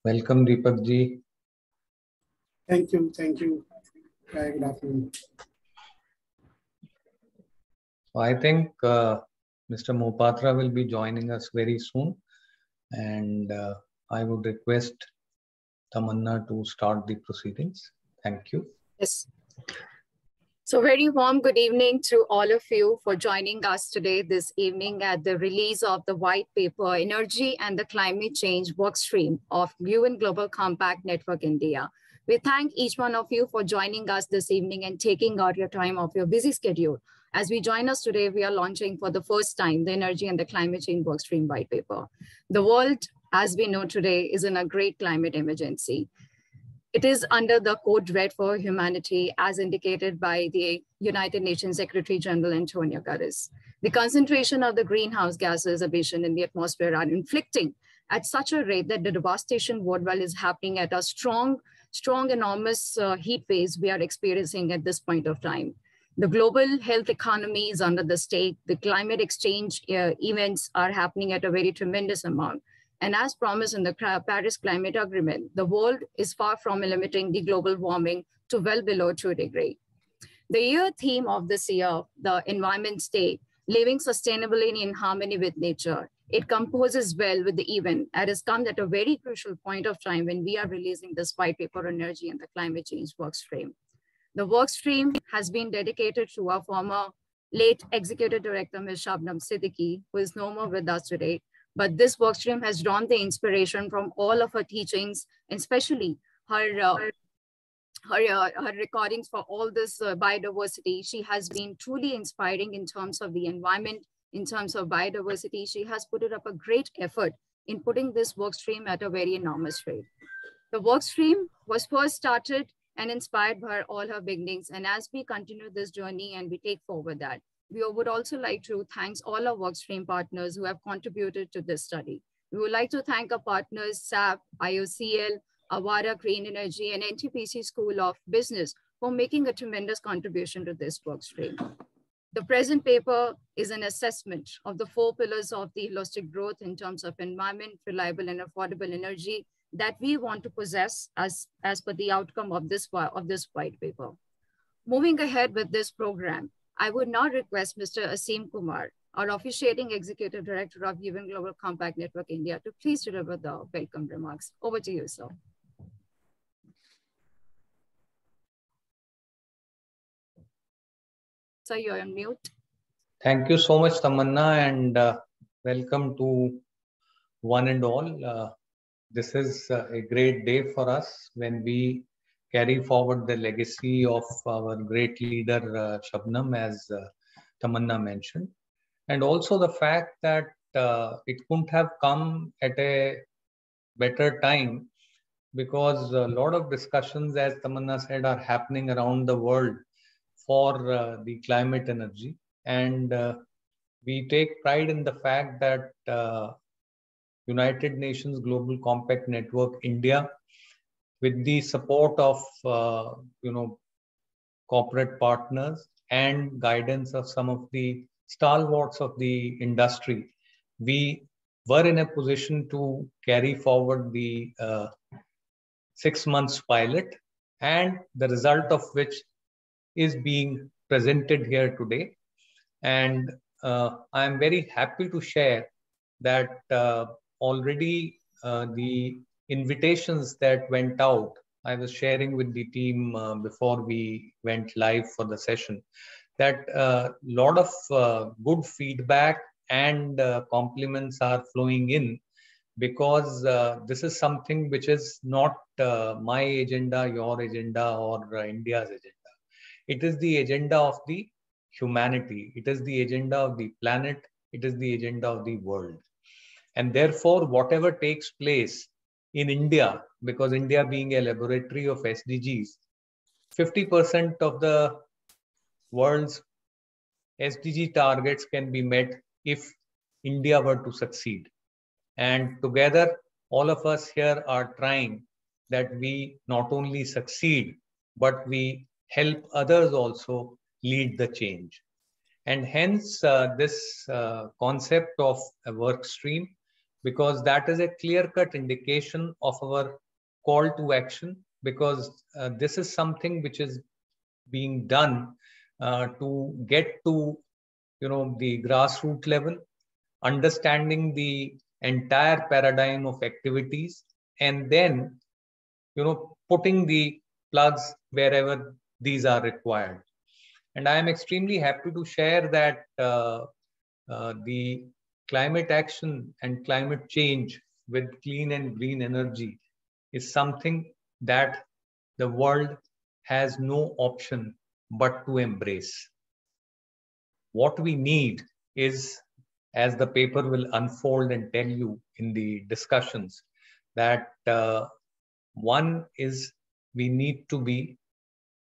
Welcome, Deepak ji. Thank you. Thank you. Good afternoon. I think Mr. Mohapatra will be joining us very soon, and I would request Tamanna to start the proceedings. Thank you. Yes. So very warm good evening to all of you for joining us today this evening at the release of the white paper, Energy and the Climate Change Workstream of UN Global Compact Network India. We thank each one of you for joining us this evening and taking out your time off your busy schedule. As we join us today, we are launching for the first time the Energy and the Climate Change Workstream white paper. The world, as we know today, is in a great climate emergency. It is under the code red for humanity, as indicated by the United Nations Secretary General Antonio Guterres. The concentration of the greenhouse gases emission in the atmosphere are inflicting at such a rate that the devastation worldwide is happening at a strong, enormous heat waves we are experiencing at this point of time. The global health economy is under the stake. The climate exchange events are happening at a very tremendous amount. And as promised in the Paris Climate Agreement, the world is far from limiting the global warming to well below 2 degrees. The year theme of this year, the Environment Day, living sustainably in harmony with nature, it composes well with the event and has come at a very crucial point of time when we are releasing this white paper, Energy and the Climate Change Workstream. The workstream has been dedicated to our former late Executive Director, Ms. Shabnam Siddiqui, who is no more with us today. But this workstream has drawn the inspiration from all of her teachings, and especially her recordings for all this biodiversity. She has been truly inspiring in terms of the environment, in terms of biodiversity. She has put up a great effort in putting this workstream at a very enormous rate. The workstream was first started and inspired by all her beginnings. And as we continue this journey and we take forward that, we would also like to thank all our workstream partners who have contributed to this study. We would like to thank our partners, SAP, IOCL, Avaada Green Energy, and NTPC School of Business for making a tremendous contribution to this workstream. The present paper is an assessment of the 4 pillars of the holistic growth in terms of environment, reliable and affordable energy that we want to possess as per the outcome of this white paper. Moving ahead with this program, I would now request Mr. Aseem Kumar, our officiating Executive Director of UN Global Compact Network India, to please deliver the welcome remarks. Over to you, sir. Sir, you're on mute. Thank you so much, Tamanna, and welcome to one and all. This is a great day for us when we carry forward the legacy of our great leader, Shabnam, as Tamanna mentioned. And also the fact that it couldn't have come at a better time, because a lot of discussions, as Tamanna said, are happening around the world for the climate energy. And we take pride in the fact that United Nations Global Compact Network India, with the support of corporate partners and guidance of some of the stalwarts of the industry, we were in a position to carry forward the 6 months pilot, and the result of which is being presented here today. And I am very happy to share that already the invitations that went out, I was sharing with the team before we went live for the session, that a lot of good feedback and compliments are flowing in, because this is something which is not my agenda, your agenda, or India's agenda. It is the agenda of the humanity. It is the agenda of the planet. It is the agenda of the world. And therefore, whatever takes place in India, because India being a laboratory of SDGs, 50% of the world's SDG targets can be met if India were to succeed. And together, all of us here are trying that we not only succeed, but we help others also lead the change. And hence, this concept of a work stream, because that is a clear-cut indication of our call to action, because this is something which is being done to get to the grassroots level, understanding the entire paradigm of activities, and then putting the plugs wherever these are required. And I am extremely happy to share that the climate action and climate change with clean and green energy is something that the world has no option but to embrace. What we need is, as the paper will unfold and tell you in the discussions, that one is we need to be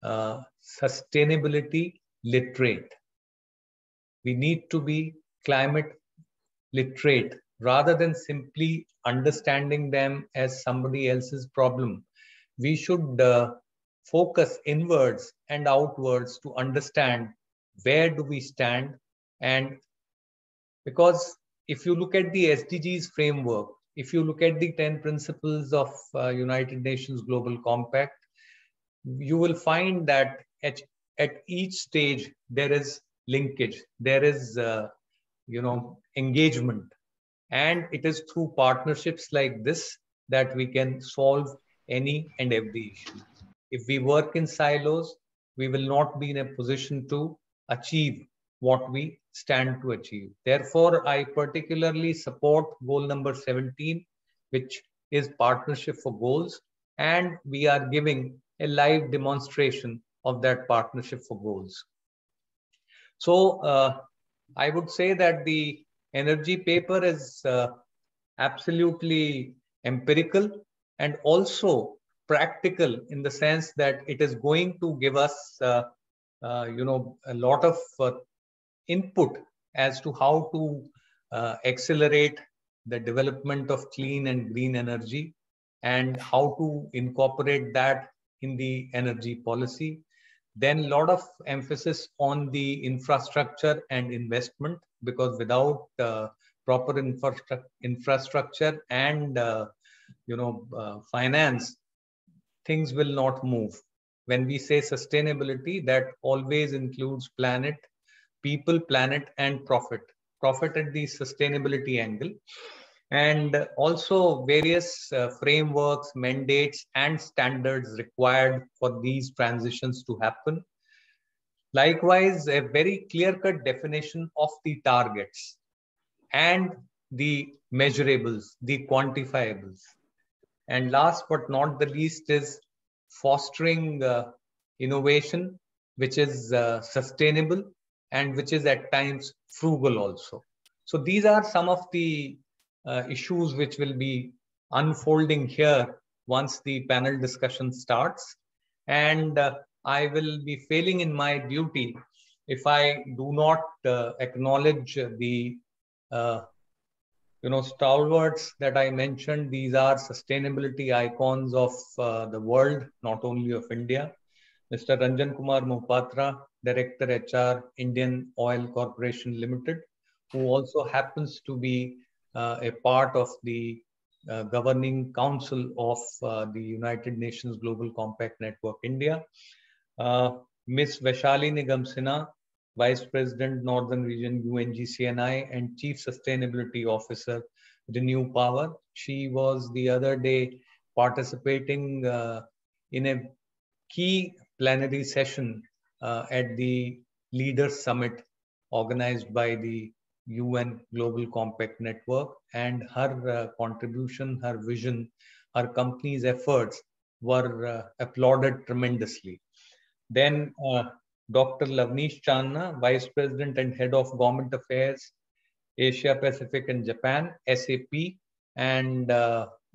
sustainability literate. We need to be climate literate rather than simply understanding them as somebody else's problem. We should focus inwards and outwards to understand where do we stand. And because if you look at the SDGs framework, if you look at the 10 principles of United Nations Global Compact, you will find that at each stage there is linkage, there is engagement, and it is through partnerships like this that we can solve any and every issue. If we work in silos, we will not be in a position to achieve what we stand to achieve. Therefore, I particularly support goal number 17, which is partnership for goals, and we are giving a live demonstration of that partnership for goals. So I would say that the energy paper is absolutely empirical and also practical, in the sense that it is going to give us a lot of input as to how to accelerate the development of clean and green energy and how to incorporate that in the energy policy. Then a lot of emphasis on the infrastructure and investment, because without proper infrastructure and finance, things will not move. When we say sustainability, that always includes planet, people, planet, and profit. Profit at the sustainability angle. And also various frameworks, mandates, and standards required for these transitions to happen. Likewise, a very clear-cut definition of the targets and the measurables, the quantifiables. And last but not the least is fostering innovation, which is sustainable and which is at times frugal also. So these are some of the issues which will be unfolding here once the panel discussion starts. And I will be failing in my duty if I do not acknowledge the stalwarts that I mentioned. These are sustainability icons of the world, not only of India. Mr. Ranjan Kumar Mohapatra, Director HR, Indian Oil Corporation Ltd, who also happens to be a part of the governing council of the United Nations Global Compact Network India. Ms. Vaishali Nigam Sinha, Vice President, Northern Region, UNGCNI, and Chief Sustainability Officer, Renew Power. She was the other day participating in a key plenary session at the Leaders Summit organized by the UN Global Compact Network, and her contribution, her vision, her company's efforts were applauded tremendously. Then Dr. Lavnish Channa, Vice President and Head of Government Affairs, Asia Pacific and Japan, SAP, and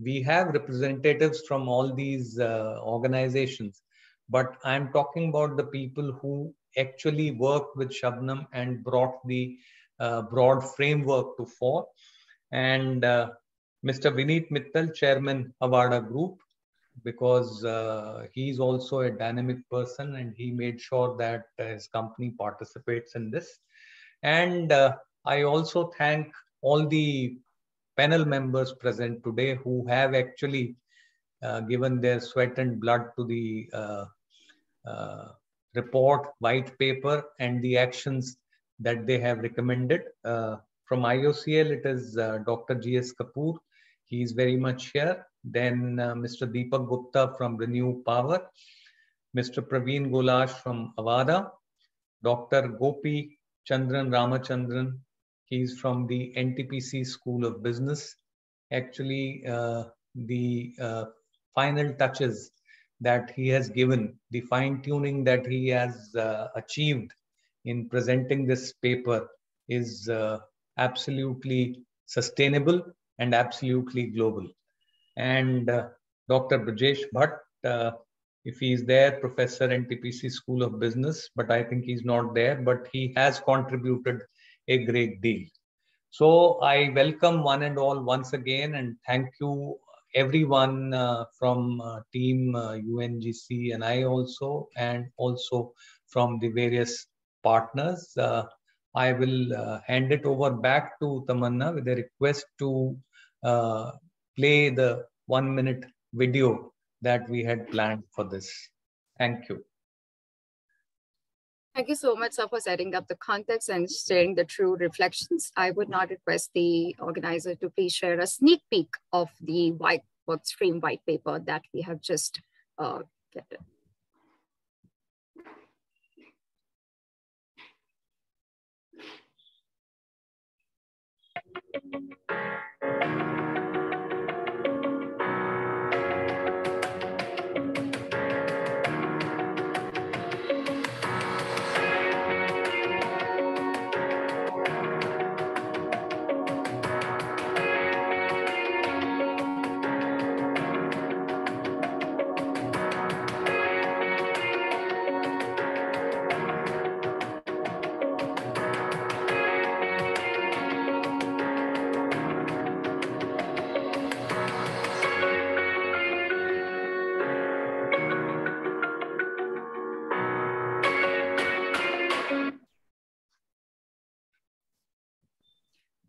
we have representatives from all these organizations, but I'm talking about the people who actually worked with Shabnam and brought the broad framework to fore. And Mr. Vineet Mittal, Chairman, Avaada Group, because he's also a dynamic person and he made sure that his company participates in this. And I also thank all the panel members present today who have actually given their sweat and blood to the report, white paper, and the actions that they have recommended. From IOCL, it is Dr. G.S. Kapoor. He is very much here. Then Mr. Deepak Gupta from Renew Power, Mr. Praveen Galash from Avaada, Dr. Gopi Chandran Ramachandran. He is from the NTPC School of Business. Actually, the final touches that he has given, the fine tuning that he has achieved in presenting this paper is absolutely sustainable and absolutely global. And Dr. Brajesh Bhatt, if he is there, Professor NTPC School of Business, but I think he's not there, but he has contributed a great deal. So I welcome one and all once again, and thank you everyone from team UNGC and I also, and also from the various partners. I will hand it over back to Tamanna with a request to play the 1-minute video that we had planned for this. Thank you. Thank you so much, sir, for setting up the context and sharing the true reflections. I would now request the organizer to please share a sneak peek of the Workstream white paper that we have just gathered.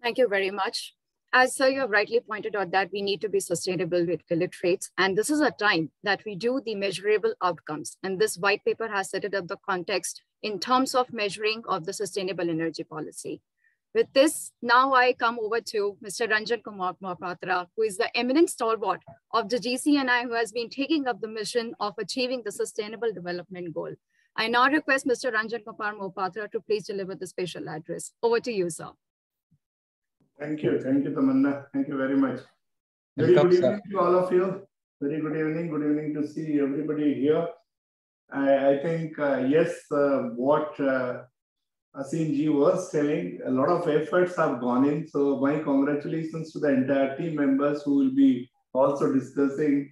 Thank you very much. As sir, you have rightly pointed out that we need to be sustainable with illiterates. And this is a time that we do the measurable outcomes. And this white paper has set it up the context in terms of measuring of the sustainable energy policy. With this, now I come over to Mr. Ranjan Kumar Mohapatra, who is the eminent stalwart of the GCNI, who has been taking up the mission of achieving the sustainable development goal. I now request Mr. Ranjan Kumar Mohapatra to please deliver the special address. Over to you, sir. Thank you, Tamanna. Thank you very much. Very good evening to all of you. Very good evening to see everybody here. I think, yes, what Asinji was telling, a lot of efforts have gone in. So my congratulations to the entire team members who will be also discussing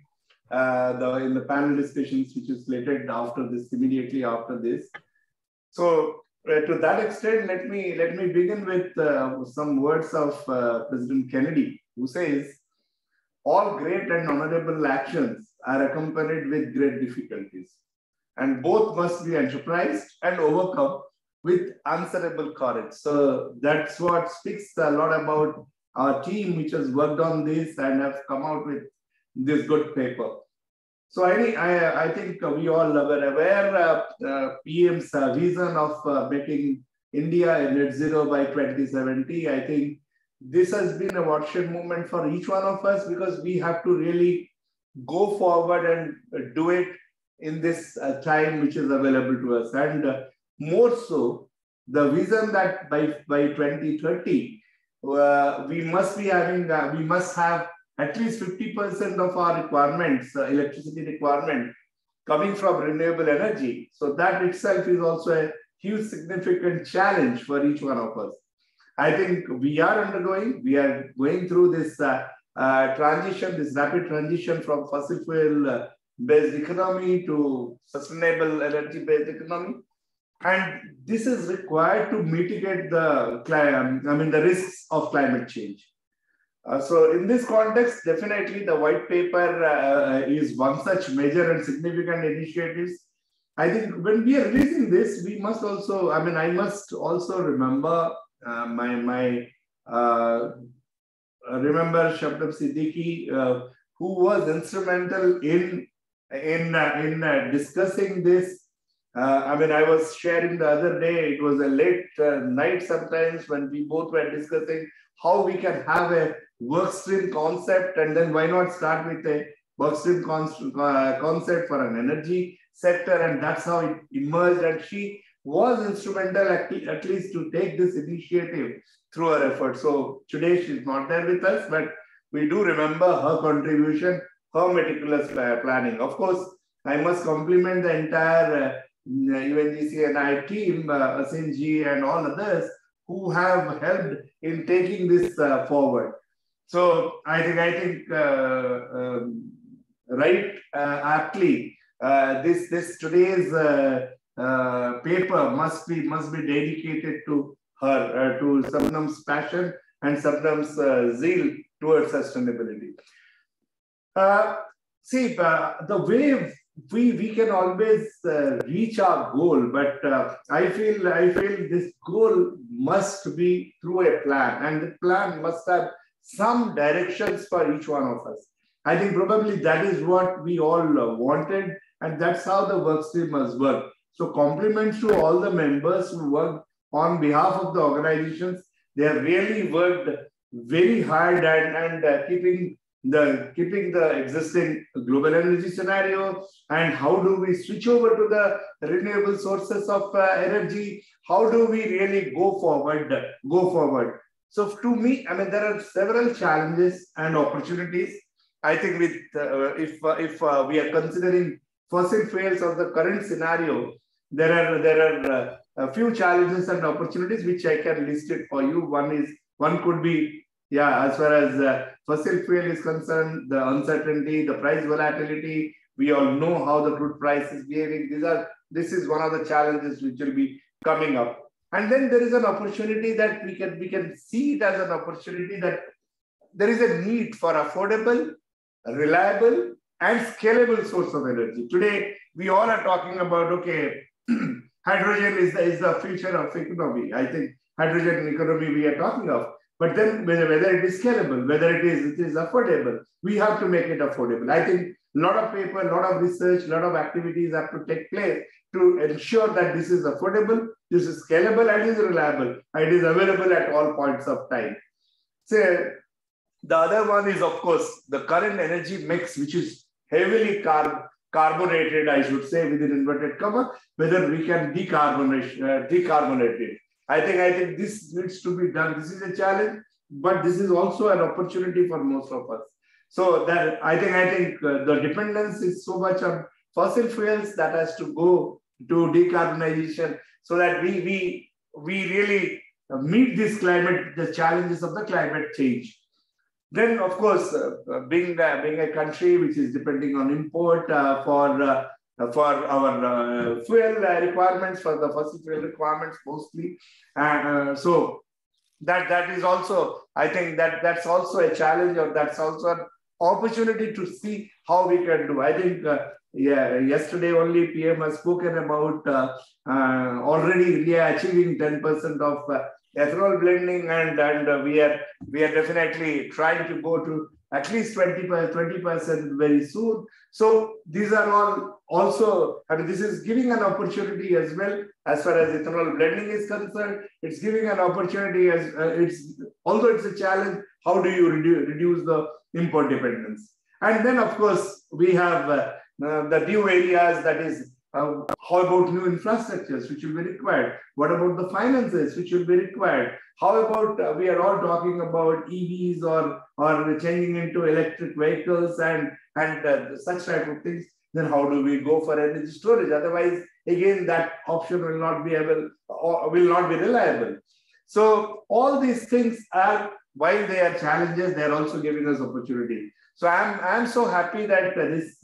in the panel discussions, which is slated after this, immediately after this. So to that extent, let me begin with some words of President Kennedy, who says, all great and honorable actions are accompanied with great difficulties, and both must be enterprised and overcome with answerable courage. So that's what speaks a lot about our team, which has worked on this and have come out with this good paper. So I think we all were aware PM's vision of making India net zero by 2070. I think this has been a watershed moment for each one of us, because we have to really go forward and do it in this time which is available to us. And more so, the vision that by 2030, we must be having, we must have at least 50% of our requirements, electricity requirement, coming from renewable energy. So that itself is also a huge significant challenge for each one of us. I think we are going through this transition, this rapid transition from fossil fuel based economy to sustainable energy based economy. And this is required to mitigate the risks of climate change. So in this context, definitely the white paper is one such major and significant initiatives. I think when we are releasing this, we must also, I must also remember my remember Shabnam Siddiqui, who was instrumental in discussing this. I mean, I was sharing the other day, it was a late night sometimes when we both were discussing how we can have a workstream concept, and then why not start with a workstream concept for an energy sector, and that's how it emerged. And she was instrumental at least to take this initiative through her effort. So today she's not there with us, but we do remember her contribution, her meticulous planning. Of course, I must compliment the entire UNGC and I team, Asim ji and all others who have helped in taking this forward. So I think right aptly, this today's paper must be dedicated to her, to Sabnam's passion and Sabnam's zeal towards sustainability. See, the way we can always reach our goal, but I feel this goal must be through a plan, and the plan must have some directions for each one of us. I think probably that is what we all wanted, and that's how the workstream must work. So compliments to all the members who worked on behalf of the organizations. They have really worked very hard and keeping the existing global energy scenario, and how do we switch over to the renewable sources of energy? How do we really go forward? So to me, I mean, there are several challenges and opportunities. I think with if we are considering fossil fuels of the current scenario, there are a few challenges and opportunities which I can list it for you. One could be, yeah, as far as fossil fuel is concerned, the uncertainty, the price volatility. We all know how the crude price is behaving. This is one of the challenges which will be coming up. And then there is an opportunity that we can see it as an opportunity that there is a need for affordable, reliable, and scalable source of energy. Today, we all are talking about, okay, hydrogen is the future of economy. I think hydrogen economy we are talking of. But then whether it is scalable, whether it is affordable, we have to make it affordable. I think a lot of paper, a lot of research, a lot of activities have to take place to ensure that this is affordable, this is scalable, and is reliable, and it is available at all points of time. So the other one is, of course, the current energy mix, which is heavily carbonated, I should say, within inverted comma, whether we can decarbonate it. I think this needs to be done. This is a challenge, but this is also an opportunity for most of us. So that I think the dependence is so much on fossil fuels that has to go to decarbonization, so that we really meet the challenges of the climate change. Then, of course, being a country which is depending on import for our fuel requirements, for the fossil fuel requirements mostly. So that is also, I think that's also a challenge, or that's also an opportunity to see how we can do. I think yesterday only PM has spoken about already India achieving 10% of ethanol blending, and we are definitely trying to go to at least 20% very soon. So these are all also, I mean, this is giving an opportunity as well as far as ethanol blending is concerned. It's giving an opportunity as although it's a challenge, how do you reduce the import dependence? And then, of course, we have the new areas, that is, how about new infrastructures which will be required? What about the finances which will be required? How about we are all talking about EVs or changing into electric vehicles and such type of things? Then how do we go for energy storage? Otherwise, again, that option will not be able or will not be reliable. So all these things are, while they are challenges, they are also giving us opportunity. So I'm so happy that this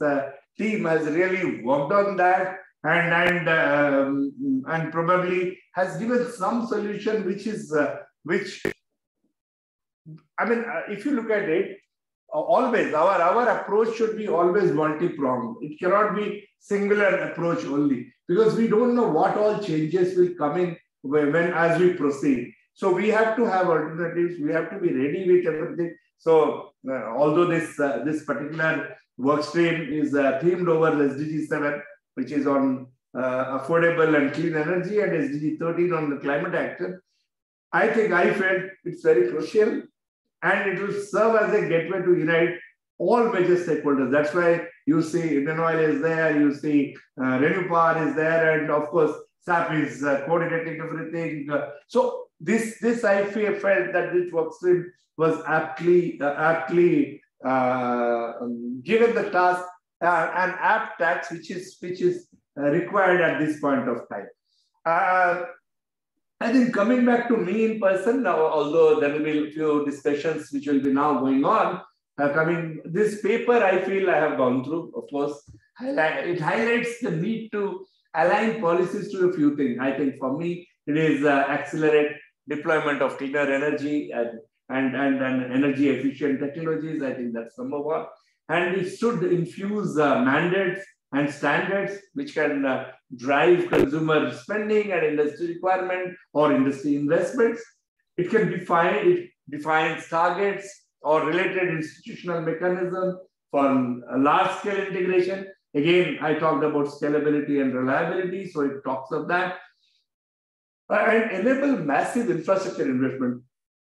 team has really worked on that and probably has given some solution, which I mean, if you look at it, always our approach should be always multi-pronged. It cannot be singular approach only, because we don't know what all changes will come in when as we proceed. So we have to have alternatives. We have to be ready with everything. So although this particular work stream is themed over SDG 7, which is on affordable and clean energy, and SDG 13 on the climate action, I felt it's very crucial, and it will serve as a gateway to unite all major stakeholders. That's why you see Indian Oil is there, you see Renew Power is there, and of course SAP is coordinating everything. So this I felt that this work stream was aptly given the task, an apt task which is required at this point of time. I think coming back to me in person now, although there will be a few discussions which will be now going on, this paper I feel I have gone through, of course, it highlights the need to align policies to a few things. I think for me, it is accelerate deployment of cleaner energy and energy efficient technologies. I think that's number one. And it should infuse mandates and standards which can drive consumer spending and industry requirement or industry investments. It can defines targets or related institutional mechanism for large-scale integration. Again, I talked about scalability and reliability, so it talks of that. And enable massive infrastructure investment.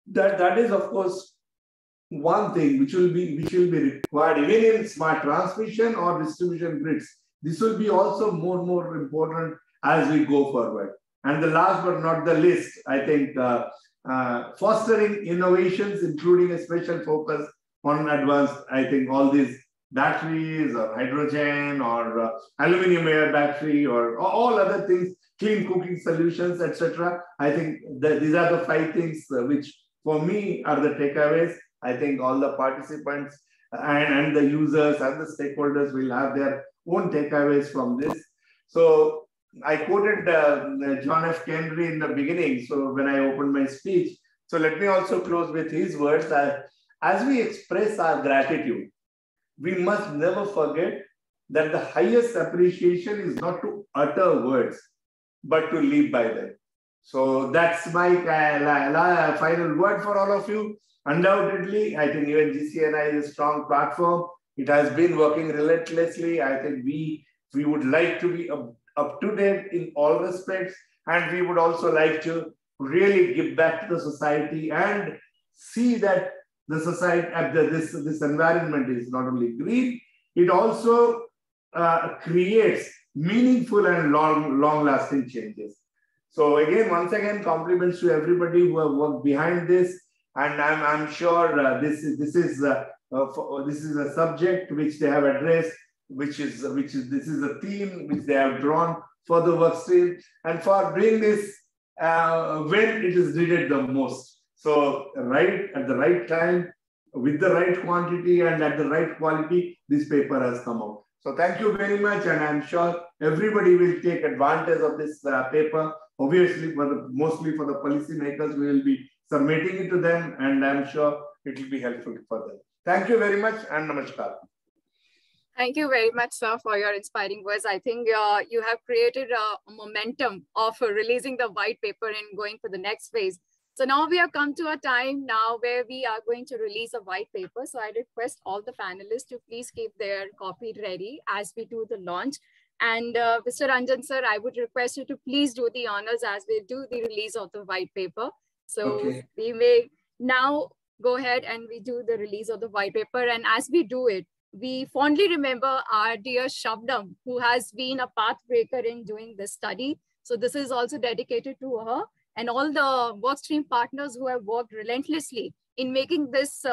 That is, of course, one thing which will be required even in smart transmission or distribution grids. This will be also more important as we go forward. And the last but not the least, I think fostering innovations, including a special focus on advanced, I think all these batteries or hydrogen or aluminum air battery or all other things, clean cooking solutions, etc. I think that these are the 5 things which for me are the takeaways. I think all the participants and the users and the stakeholders will have their own takeaways from this. So I quoted John F. Kennedy in the beginning, so when I opened my speech. So let me also close with his words. As we express our gratitude, we must never forget that the highest appreciation is not to utter words, but to live by them. So that's my final word for all of you. Undoubtedly, I think even GCNI is a strong platform. It has been working relentlessly. I think we would like to be up to date in all respects, and we would also like to really give back to the society and see that the society, this environment is not only green, it also creates meaningful and long-lasting changes. So again, once again, compliments to everybody who have worked behind this, and I'm sure this is a subject which they have addressed, this is a theme which they have drawn for the work stream, and for doing this when it is needed the most. So right at the right time, with the right quantity and at the right quality, this paper has come out. So thank you very much, and I'm sure everybody will take advantage of this paper. Obviously, mostly for the policymakers, we will be submitting it to them, and I'm sure it will be helpful for them. Thank you very much, and namaskar. Thank you very much, sir, for your inspiring words. I think you have created a momentum of releasing the white paper and going for the next phase. So now we have come to a time now where we are going to release a white paper. So I request all the panelists to please keep their copy ready as we do the launch. And Mr. Ranjan, sir, I would request you to please do the honors as we do the release of the white paper. So we may now go ahead and we do the release of the white paper. And as we do it, we fondly remember our dear Shabnam, who has been a pathbreaker in doing this study. So this is also dedicated to her and all the workstream partners who have worked relentlessly in making this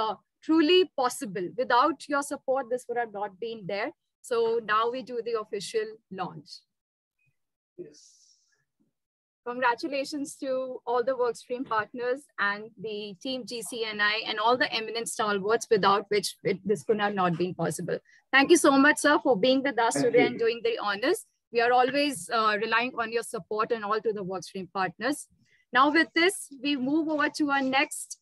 truly possible. Without your support, this would have not been there. So now we do the official launch. Yes. Congratulations to all the workstream partners and the team GCNI and all the eminent stalwarts without which this could have not been possible. Thank you so much, sir, for being with us today and doing the honors. We are always relying on your support and all to the workstream partners. Now with this, we move over to our next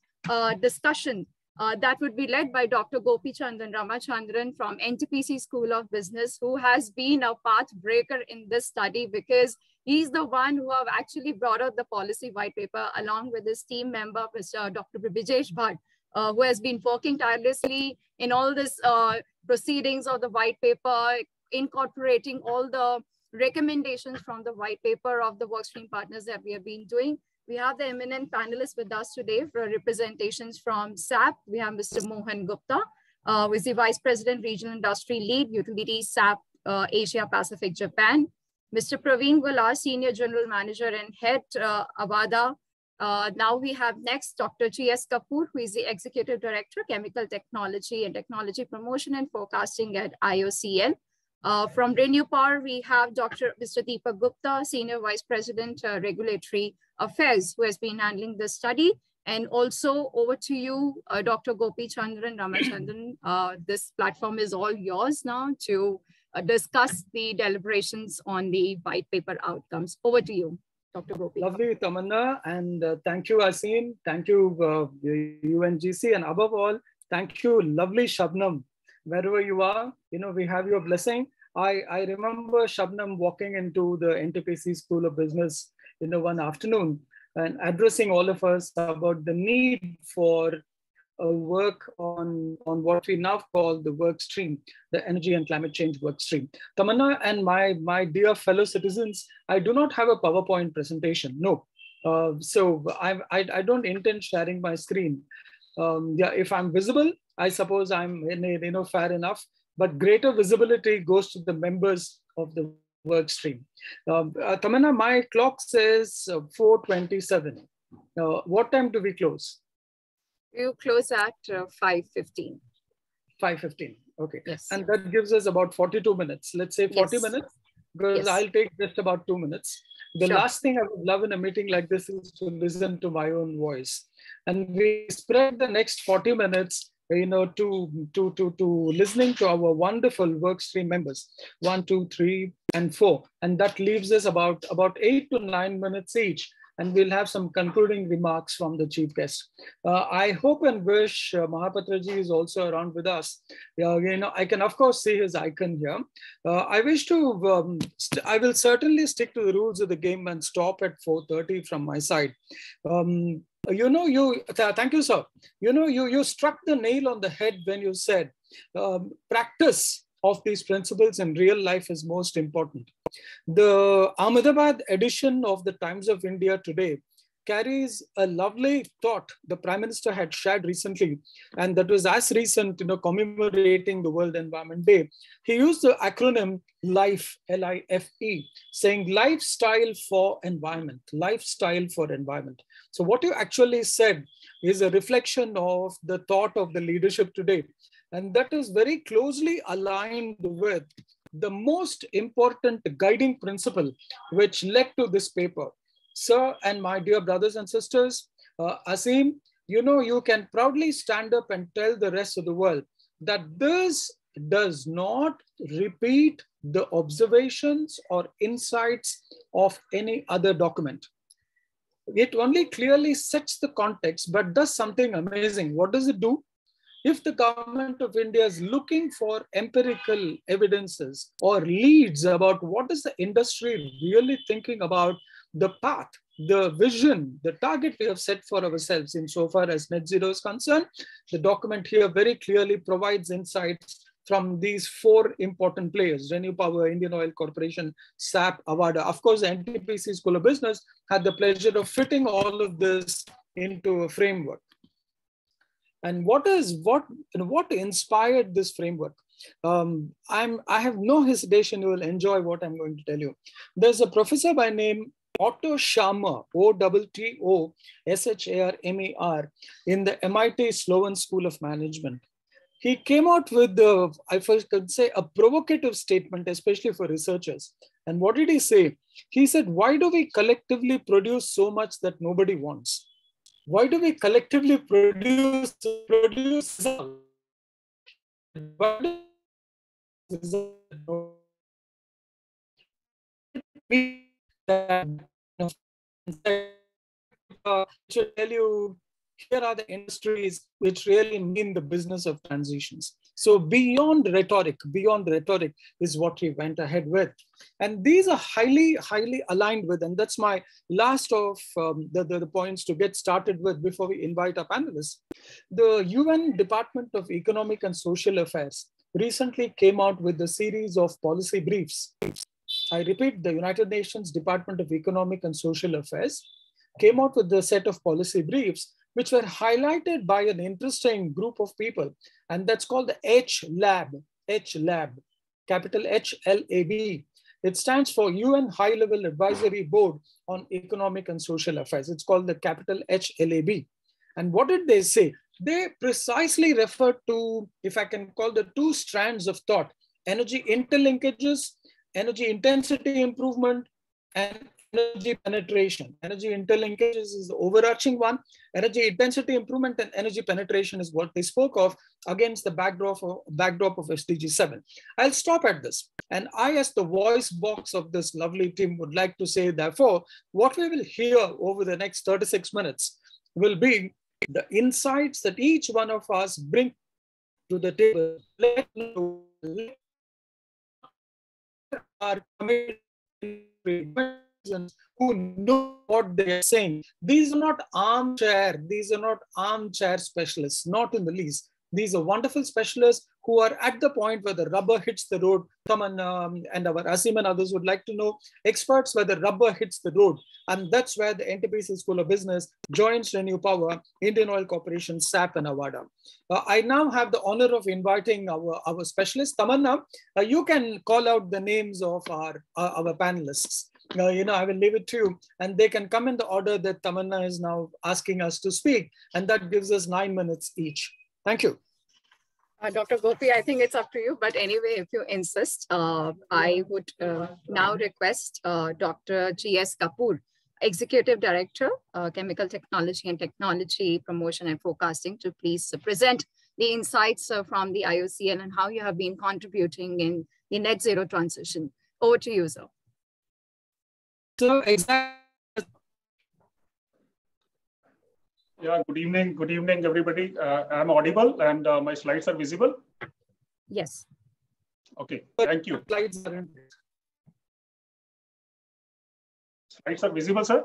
discussion that would be led by Dr. Gopi Chandan Ramachandran from NTPC School of Business, who has been a path breaker in this study because He's the one who have actually brought out the policy white paper along with his team member, Mr. Dr. Brijesh Bhatt, who has been working tirelessly in all this proceedings of the white paper, incorporating all the recommendations from the white paper of the Workstream partners that we have been doing. We have the eminent panelists with us today for representations from SAP. We have Mr. Mohan Gupta, who is the Vice President, Regional Industry Lead, Utilities SAP Asia Pacific Japan. Mr. Praveen Galash, Senior General Manager and Head Avaada. Now we have next Dr. G.S. Kapoor, who is the Executive Director, Chemical Technology and Technology Promotion and Forecasting at IOCL. From Renew Power, we have Mr. Deepak Gupta, Senior Vice President, Regulatory Affairs, who has been handling this study. And also over to you, Dr. Gopi Chandran Ramachandran. This platform is all yours now to discuss the deliberations on the white paper outcomes. Over to you, Dr. Gopi. Lovely, Tamanna, and thank you, Asim. Thank you, UNGC, and above all, thank you, lovely Shabnam. Wherever you are, we have your blessing. I remember Shabnam walking into the NTPC School of Business, one afternoon and addressing all of us about the need for work on what we now call the work stream, the energy and climate change work stream. Tamanna and my dear fellow citizens, I do not have a PowerPoint presentation, no. So I don't intend sharing my screen. Yeah, if I'm visible, I suppose I'm fair enough, but greater visibility goes to the members of the work stream. Tamanna, my clock says 4:27. What time do we close? You close at 5:15. 5:15. Okay. Yes. And that gives us about 42 minutes. Let's say 40 yes. minutes, because yes. I'll take just about 2 minutes. The sure. last thing I would love in a meeting like this is to listen to my own voice. And we spread the next 40 minutes, to listening to our wonderful workstream members, 1, 2, 3, and 4. And that leaves us about 8 to 9 minutes each. And we'll have some concluding remarks from the chief guest. I hope and wish Mahapatraji is also around with us. I can of course see his icon here. I wish to, I will certainly stick to the rules of the game and stop at 4:30 from my side. Thank you, sir. You struck the nail on the head when you said practice of these principles in real life is most important. The Ahmedabad edition of the Times of India today carries a lovely thought the Prime Minister had shared recently, and that was as recent, commemorating the World Environment Day. He used the acronym LIFE, L-I-F-E, saying lifestyle for environment, lifestyle for environment. So what you actually said is a reflection of the thought of the leadership today. And that is very closely aligned with the most important guiding principle which led to this paper. Sir and my dear brothers and sisters, Asim, you can proudly stand up and tell the rest of the world that this does not repeat the observations or insights of any other document. It only clearly sets the context, but does something amazing. What does it do? If the government of India is looking for empirical evidences or leads about what is the industry really thinking about the path, the vision, the target we have set for ourselves insofar as net zero is concerned, the document here very clearly provides insights from these 4 important players: Renew Power, Indian Oil Corporation, SAP, Avaada. Of course, the NTPC School of Business had the pleasure of fitting all of this into a framework. And what inspired this framework? I have no hesitation, you will enjoy what I'm going to tell you. There's a professor by name Otto Scharmer, O-T-T-O-S-H-A-R-M-E-R, in the MIT Sloan School of Management. He came out with, I first could say, a provocative statement, especially for researchers. And what did he say? He said, why do we collectively produce so much that nobody wants? Why do we collectively produce should tell you here are the industries which really mean the business of transitions. So beyond rhetoric is what we went ahead with. And these are highly, highly aligned with, and that's my last of the points to get started with before we invite our panelists. The UN Department of Economic and Social Affairs recently came out with a series of policy briefs. I repeat, the United Nations Department of Economic and Social Affairs came out with a set of policy briefs which were highlighted by an interesting group of people, and that's called the HLAB, capital HLAB. It stands for UN High-Level Advisory Board on Economic and Social Affairs. It's called the capital HLAB. And what did they say? They precisely referred to, if I can call the two strands of thought, energy interlinkages, energy intensity improvement, and energy penetration. Energy interlinkages is the overarching one. Energy intensity improvement and energy penetration is what they spoke of against the backdrop of SDG 7. I'll stop at this. And I, as the voice box of this lovely team, would like to say, therefore, what we will hear over the next 36 minutes will be the insights that each one of us bring to the table. Let our committed who know what they are saying. These are not armchair specialists, not in the least. These are wonderful specialists who are at the point where the rubber hits the road. And our Asim and others would like to know, experts where the rubber hits the road. And that's where the NTPC School of Business joins Renew Power, Indian Oil Corporation, SAP, and Avaada. I now have the honor of inviting our specialist. Tamanna, you can call out the names of our panelists. I will leave it to you, and they can come in the order that Tamanna is now asking us to speak, and that gives us 9 minutes each. Thank you. Dr. Gopi, I think it's up to you, but anyway, if you insist, I would now request Dr. G.S. Kapoor, Executive Director, Chemical Technology and Technology Promotion and Forecasting, to please present the insights from the IOCL and how you have been contributing in the net zero transition. Over to you, sir. So exactly. Yeah, good evening, everybody. I'm audible and my slides are visible? Yes. Okay, thank you. Slides are visible, sir?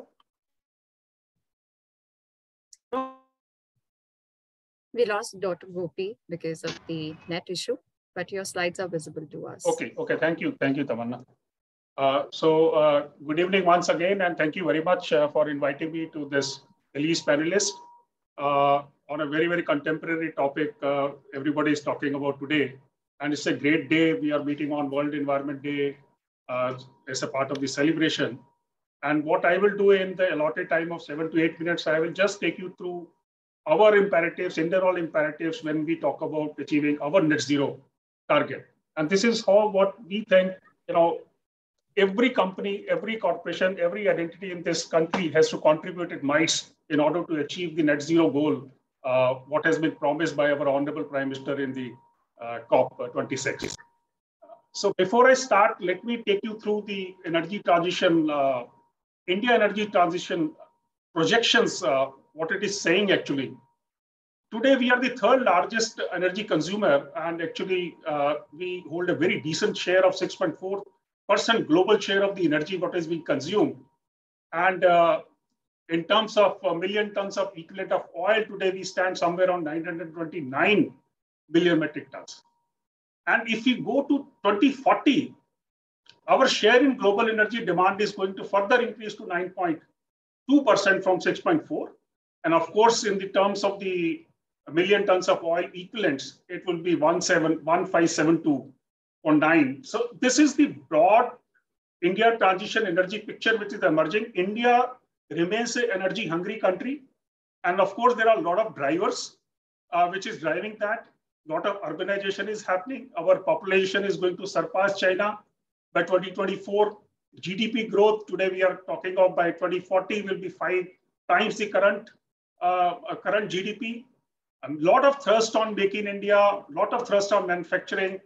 We lost Dr. Gopi because of the net issue, but your slides are visible to us. Okay, thank you, Tamanna. Good evening once again, and thank you very much for inviting me to this Elise panelist on a very, very contemporary topic everybody is talking about today. And it's a great day. We are meeting on World Environment Day as a part of the celebration. And what I will do in the allotted time of 7 to 8 minutes, I will just take you through our imperatives, Indian imperatives when we talk about achieving our net zero target. And this is what we think, every company, every corporation, every identity in this country has to contribute its might in order to achieve the net zero goal, what has been promised by our Honorable Prime Minister in the COP26. So before I start, let me take you through the energy transition, India energy transition projections, what it is saying actually. Today, we are the third largest energy consumer, and actually we hold a very decent share of 6.4% global share of the energy what is being consumed. And in terms of a million tons of equivalent of oil, today we stand somewhere on 929 billion metric tons. And if we go to 2040, our share in global energy demand is going to further increase to 9.2% from 6.4%. And of course, in the terms of the million tons of oil equivalents, it will be 1572.9. So this is the broad India transition energy picture which is emerging. India remains an energy hungry country. And of course, there are a lot of drivers which is driving that. A lot of urbanization is happening. Our population is going to surpass China by 2024. GDP growth, today we are talking of by 2040 will be 5 times the current GDP. A lot of thrust on Make in India, a lot of thrust on manufacturing.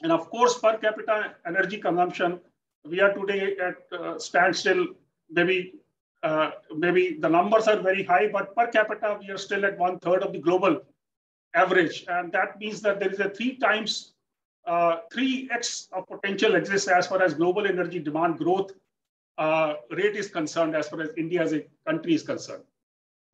And of course, per capita energy consumption, we are today at standstill, maybe maybe the numbers are very high, but per capita, we are still at 1/3 of the global average. And that means that there is a 3x of potential exists as far as global energy demand growth rate is concerned, as far as India as a country is concerned.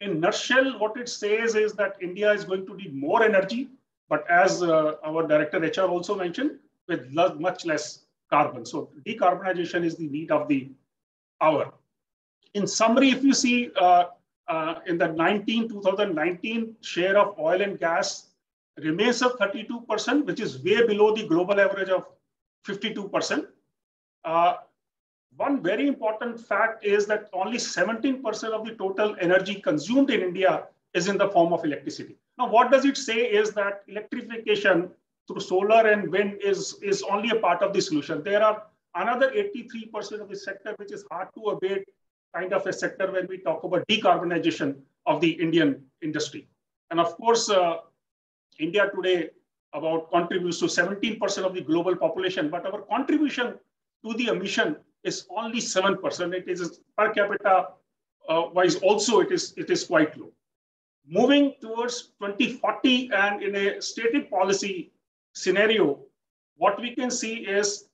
In nutshell, what it says is that India is going to need more energy, but as our director HR also mentioned, with much less carbon. So decarbonization is the need of the hour. In summary, if you see in the 2019 share of oil and gas remains of 32%, which is way below the global average of 52%. One very important fact is that only 17% of the total energy consumed in India is in the form of electricity. Now, what does it say is that electrification through solar and wind is only a part of the solution. There are another 83% of the sector which is hard to abate kind of a sector when we talk about decarbonization of the Indian industry. And of course, India today about contributes to 17% of the global population, but our contribution to the emission is only 7%. It is per capita wise also it is quite low. Moving towards 2040 and in a stated policy scenario, what we can see is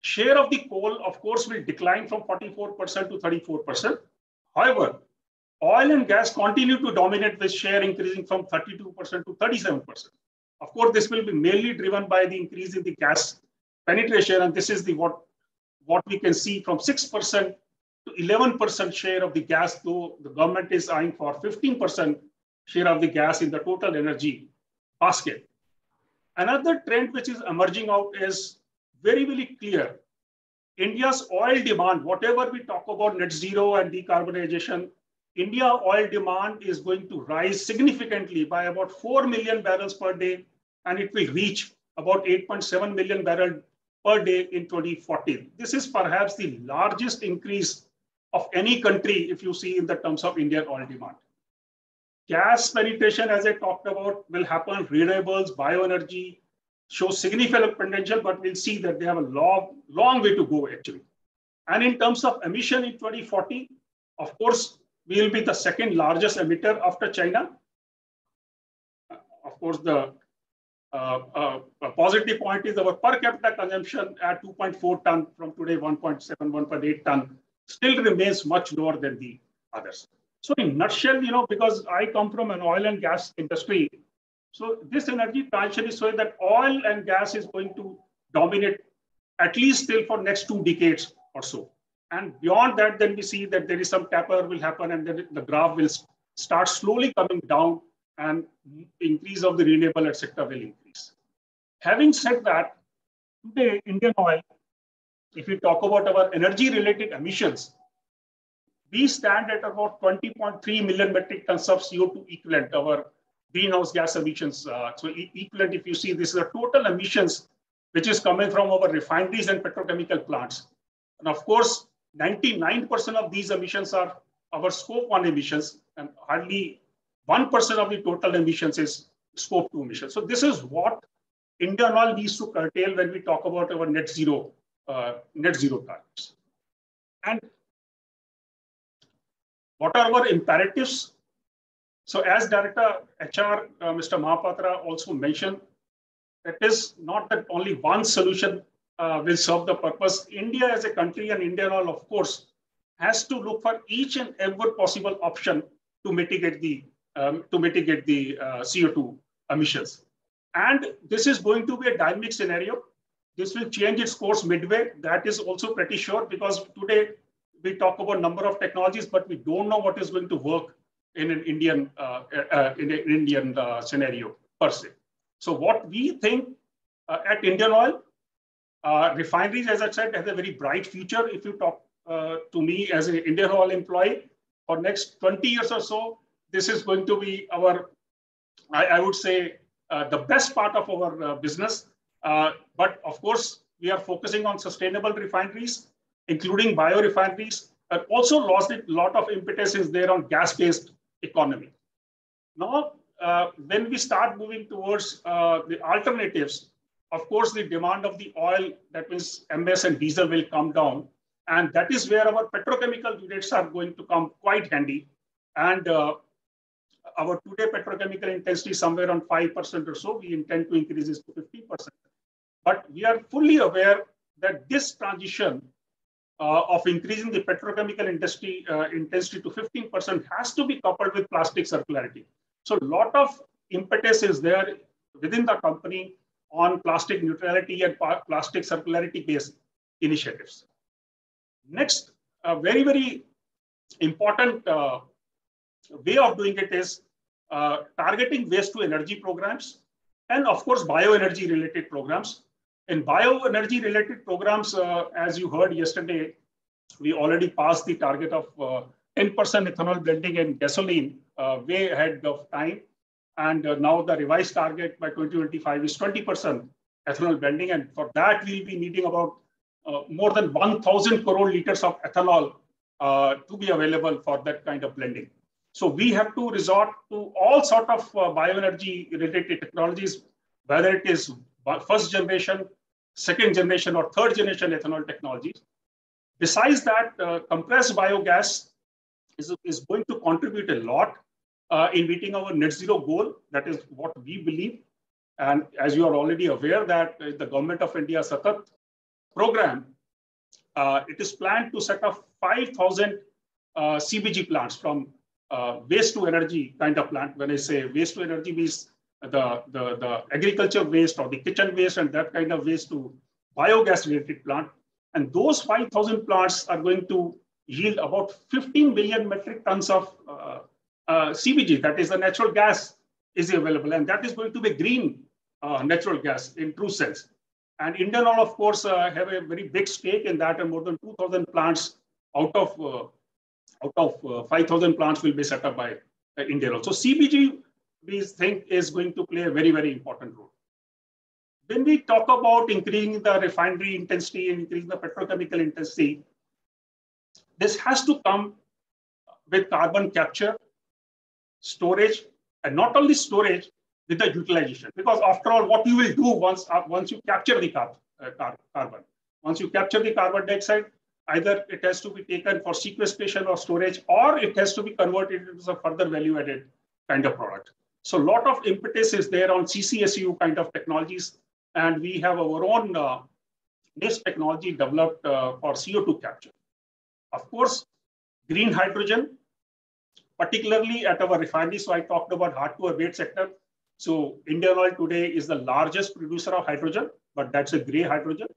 share of the coal, of course, will decline from 44% to 34%. However, oil and gas continue to dominate with share increasing from 32% to 37%. Of course, this will be mainly driven by the increase in the gas penetration, and this is what we can see from 6% to 11% share of the gas, though the government is eyeing for 15% share of the gas in the total energy basket. Another trend which is emerging out is very, very clear. India's oil demand, whatever we talk about net zero and decarbonization, India oil demand is going to rise significantly by about 4 million barrels per day, and it will reach about 8.7 million barrels per day in 2040. This is perhaps the largest increase of any country if you see in the terms of Indian oil demand. Gas penetration, as I talked about, will happen. Renewables, bioenergy show significant potential, but we'll see that they have a long way to go actually. And in terms of emission in 2040, of course, we will be the second largest emitter after China. Of course, the positive point is our per capita consumption at 2.4 ton from today 1.7, 1.8 ton still remains much lower than the others. So in nutshell, because I come from an oil and gas industry, so this energy transition is showing that oil and gas is going to dominate at least still for next 2 decades or so. And beyond that, then we see that there is some taper will happen and then the graph will start slowly coming down and increase of the renewable, etc. will increase. Having said that, today, Indian Oil, if we talk about our energy-related emissions, we stand at about 20.3 million metric tons of CO2 equivalent, our greenhouse gas emissions. So equivalent, if you see, this is the total emissions which is coming from our refineries and petrochemical plants. And of course, 99% of these emissions are our scope 1 emissions, and hardly 1% of the total emissions is scope 2 emissions. So this is what Indian Oil needs to curtail when we talk about our net zero targets. And what are our imperatives? So as Director HR, Mr. Mahapatra also mentioned, it is not that only one solution will serve the purpose. India as a country and Indian Oil, of course, has to look for each and every possible option to mitigate the CO2 emissions. And this is going to be a dynamic scenario. This will change its course midway. That is also pretty sure, because today we talk about number of technologies, but we don't know what is going to work in an Indian scenario per se. So what we think at Indian Oil, refineries, as I said, has a very bright future. If you talk to me as an Indian Oil employee, for next 20 years or so, this is going to be our, I would say, the best part of our business. But of course, we are focusing on sustainable refineries, including biorefineries, and also lost a lot of impetus is there on gas-based economy. Now, when we start moving towards the alternatives, of course, the demand of the oil, that means MS and diesel, will come down. And that is where our petrochemical units are going to come quite handy. And our today petrochemical intensity is somewhere around 5% or so. We intend to increase this to 50%. But we are fully aware that this transition of increasing the petrochemical industry intensity to 15% has to be coupled with plastic circularity. So a lot of impetus is there within the company on plastic neutrality and plastic circularity based initiatives. Next, a very, very important way of doing it is targeting waste to energy programs and of course bioenergy related programs. In bioenergy related programs, as you heard yesterday, we already passed the target of 10% ethanol blending in gasoline way ahead of time. And now the revised target by 2025 is 20% ethanol blending. And for that, we'll be needing about more than 1,000 crore liters of ethanol to be available for that kind of blending. So we have to resort to all sort of bioenergy related technologies, whether it is first generation, second generation, or third generation ethanol technologies. Besides that, compressed biogas is going to contribute a lot in meeting our net zero goal. That is what we believe. And as you are already aware that the government of India Satat program, it is planned to set up 5,000 CBG plants from waste to energy kind of plant. When I say waste to energy means the agriculture waste or the kitchen waste and that kind of waste to biogas related plant. And those 5,000 plants are going to yield about 15 million metric tons of CBG, that is the natural gas is available. And that is going to be green natural gas in true sense. And Indian Oil, of course, have a very big stake in that, and more than 2,000 plants out of 5,000 plants will be set up by Indian Oil. So CBG, we think, is going to play a very, very important role. When we talk about increasing the refinery intensity and increasing the petrochemical intensity, this has to come with carbon capture, storage, and not only storage, with the utilization. Because after all, what you will do once you capture the carbon, once you capture the carbon dioxide, either it has to be taken for sequestration or storage, or it has to be converted into a further value-added kind of product. So a lot of impetus is there on CCSU kind of technologies. And we have our own niche technology developed for CO2 capture. Of course, green hydrogen, particularly at our refinery. So I talked about hard to abate sector. So Indian Oil today is the largest producer of hydrogen, but that's a gray hydrogen.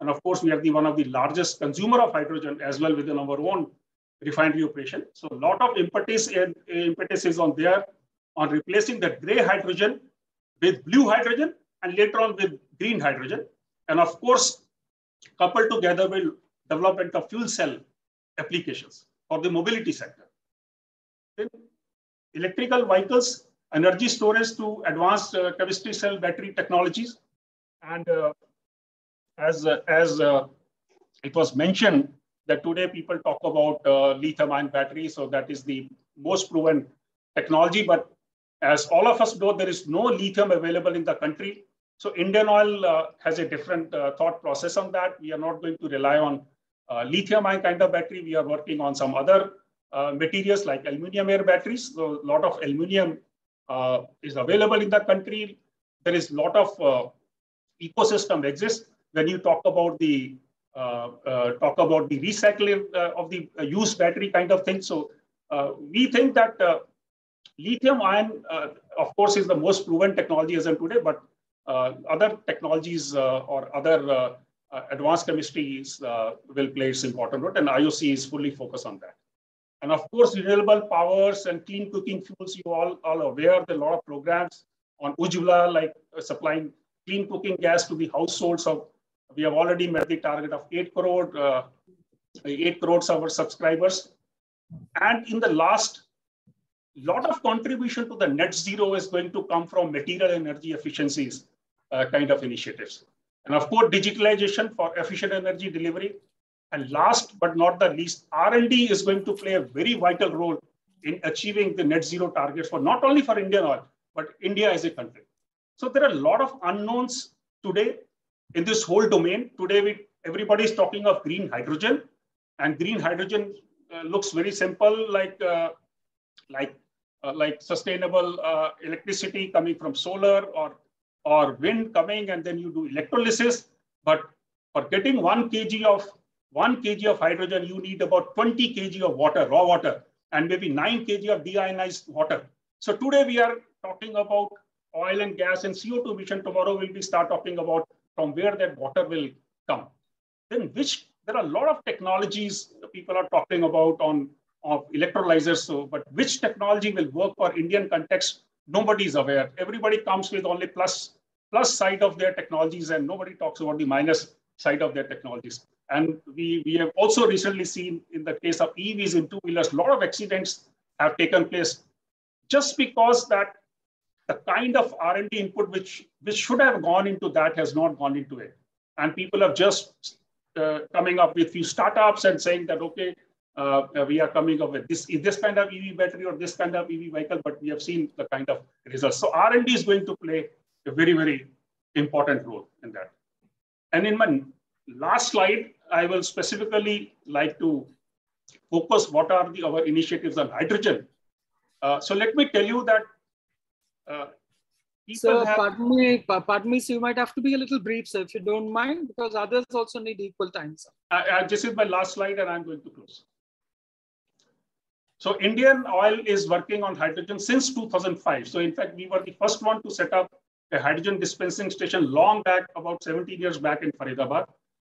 And of course, we are one of the largest consumer of hydrogen as well within our own refinery operation. So a lot of impetus is on there on replacing the gray hydrogen with blue hydrogen, and later on with green hydrogen. And of course, coupled together with development of fuel cell applications for the mobility sector. Then electrical vehicles, energy storage to advanced chemistry cell battery technologies. And as it was mentioned that today people talk about lithium-ion batteries. So that is the most proven technology. But as all of us know, there is no lithium available in the country. So Indian Oil has a different thought process on that. We are not going to rely on lithium-ion kind of battery. We are working on some other materials like aluminum air batteries. So a lot of aluminum is available in the country. There is a lot of ecosystem exists when you talk about the recycling of the used battery kind of thing. So we think that lithium-ion, of course, is the most proven technology as of today, but other technologies or other advanced chemistries will play its important role, and IOC is fully focused on that. And of course, renewable powers and clean cooking fuels, you all aware there are a lot of programs on Ujjwala, like supplying clean cooking gas to the households. So we have already met the target of 8 crores of our subscribers. And in the last, lot of contribution to the net zero is going to come from material energy efficiencies kind of initiatives. And of course, digitalization for efficient energy delivery. And last but not the least, R&D is going to play a very vital role in achieving the net zero targets for not only for Indian Oil, but India as a country. So there are a lot of unknowns today in this whole domain. Today, everybody is talking of green hydrogen, And green hydrogen looks very simple, like sustainable electricity coming from solar or wind coming, and then you do electrolysis. But for getting 1 kg of hydrogen, you need about 20 kg of water, raw water, and maybe 9 kg of deionized water. So today we are talking about oil and gas and CO2 emission. Tomorrow we'll start talking about from where that water will come. Then there are a lot of technologies people are talking about of electrolyzers. So, but which technology will work for Indian context? Nobody is aware. Everybody comes with only plus side of their technologies, and nobody talks about the minus side of their technologies. And we have also recently seen in the case of EVs in two-wheelers, a lot of accidents have taken place just because that the kind of R&D input which should have gone into that has not gone into it. And people have just coming up with few startups and saying that, okay, we are coming up with this kind of EV battery or this kind of EV vehicle, but we have seen the kind of results. So R&D is going to play a very, very important role in that. And in my last slide, I will specifically like to focus what are our initiatives on hydrogen. So let me tell you that so pardon me, so you might have to be a little brief, sir, if you don't mind, because others also need equal time, sir. This is my last slide and I'm going to close. So Indian Oil is working on hydrogen since 2005. So in fact, we were the first one to set up a hydrogen dispensing station long back, about 17 years back in Faridabad.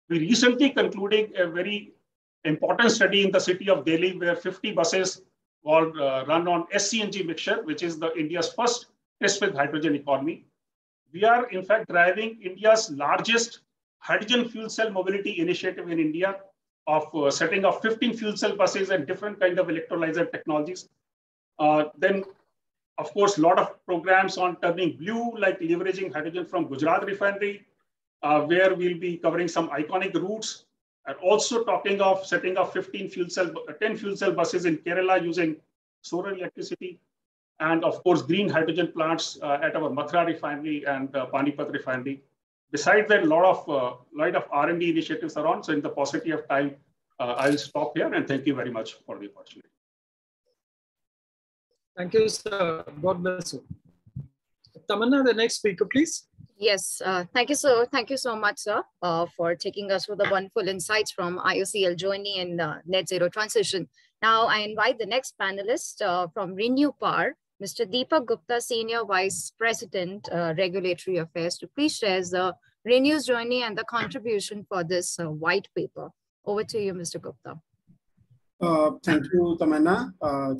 We recently concluded a very important study in the city of Delhi where 50 buses were run on SCNG mixture, which is India's first test with hydrogen economy. We are in fact driving India's largest hydrogen fuel cell mobility initiative in India of setting up 15 fuel cell buses and different kind of electrolyzer technologies. Then, of course, a lot of programs on turning blue, like leveraging hydrogen from Gujarat refinery, where we'll be covering some iconic routes, and also talking of setting up 10 fuel cell buses in Kerala using solar electricity, and of course, green hydrogen plants at our Mathura refinery and Panipat refinery. Besides that, a lot of R&D initiatives are on. So in the paucity of time, I'll stop here and thank you very much for the opportunity. Thank you, sir. God bless you. Tamanna, the next speaker, please. Yes, thank you, sir. Thank you so much, sir, for taking us through the wonderful insights from IOCL journey in net zero transition. Now, I invite the next panelist from Renew Power, Mr. Deepak Gupta, Senior Vice President, Regulatory Affairs, to please share the Renew's journey and the contribution for this white paper. Over to you, Mr. Gupta. Thank you, Tamanna.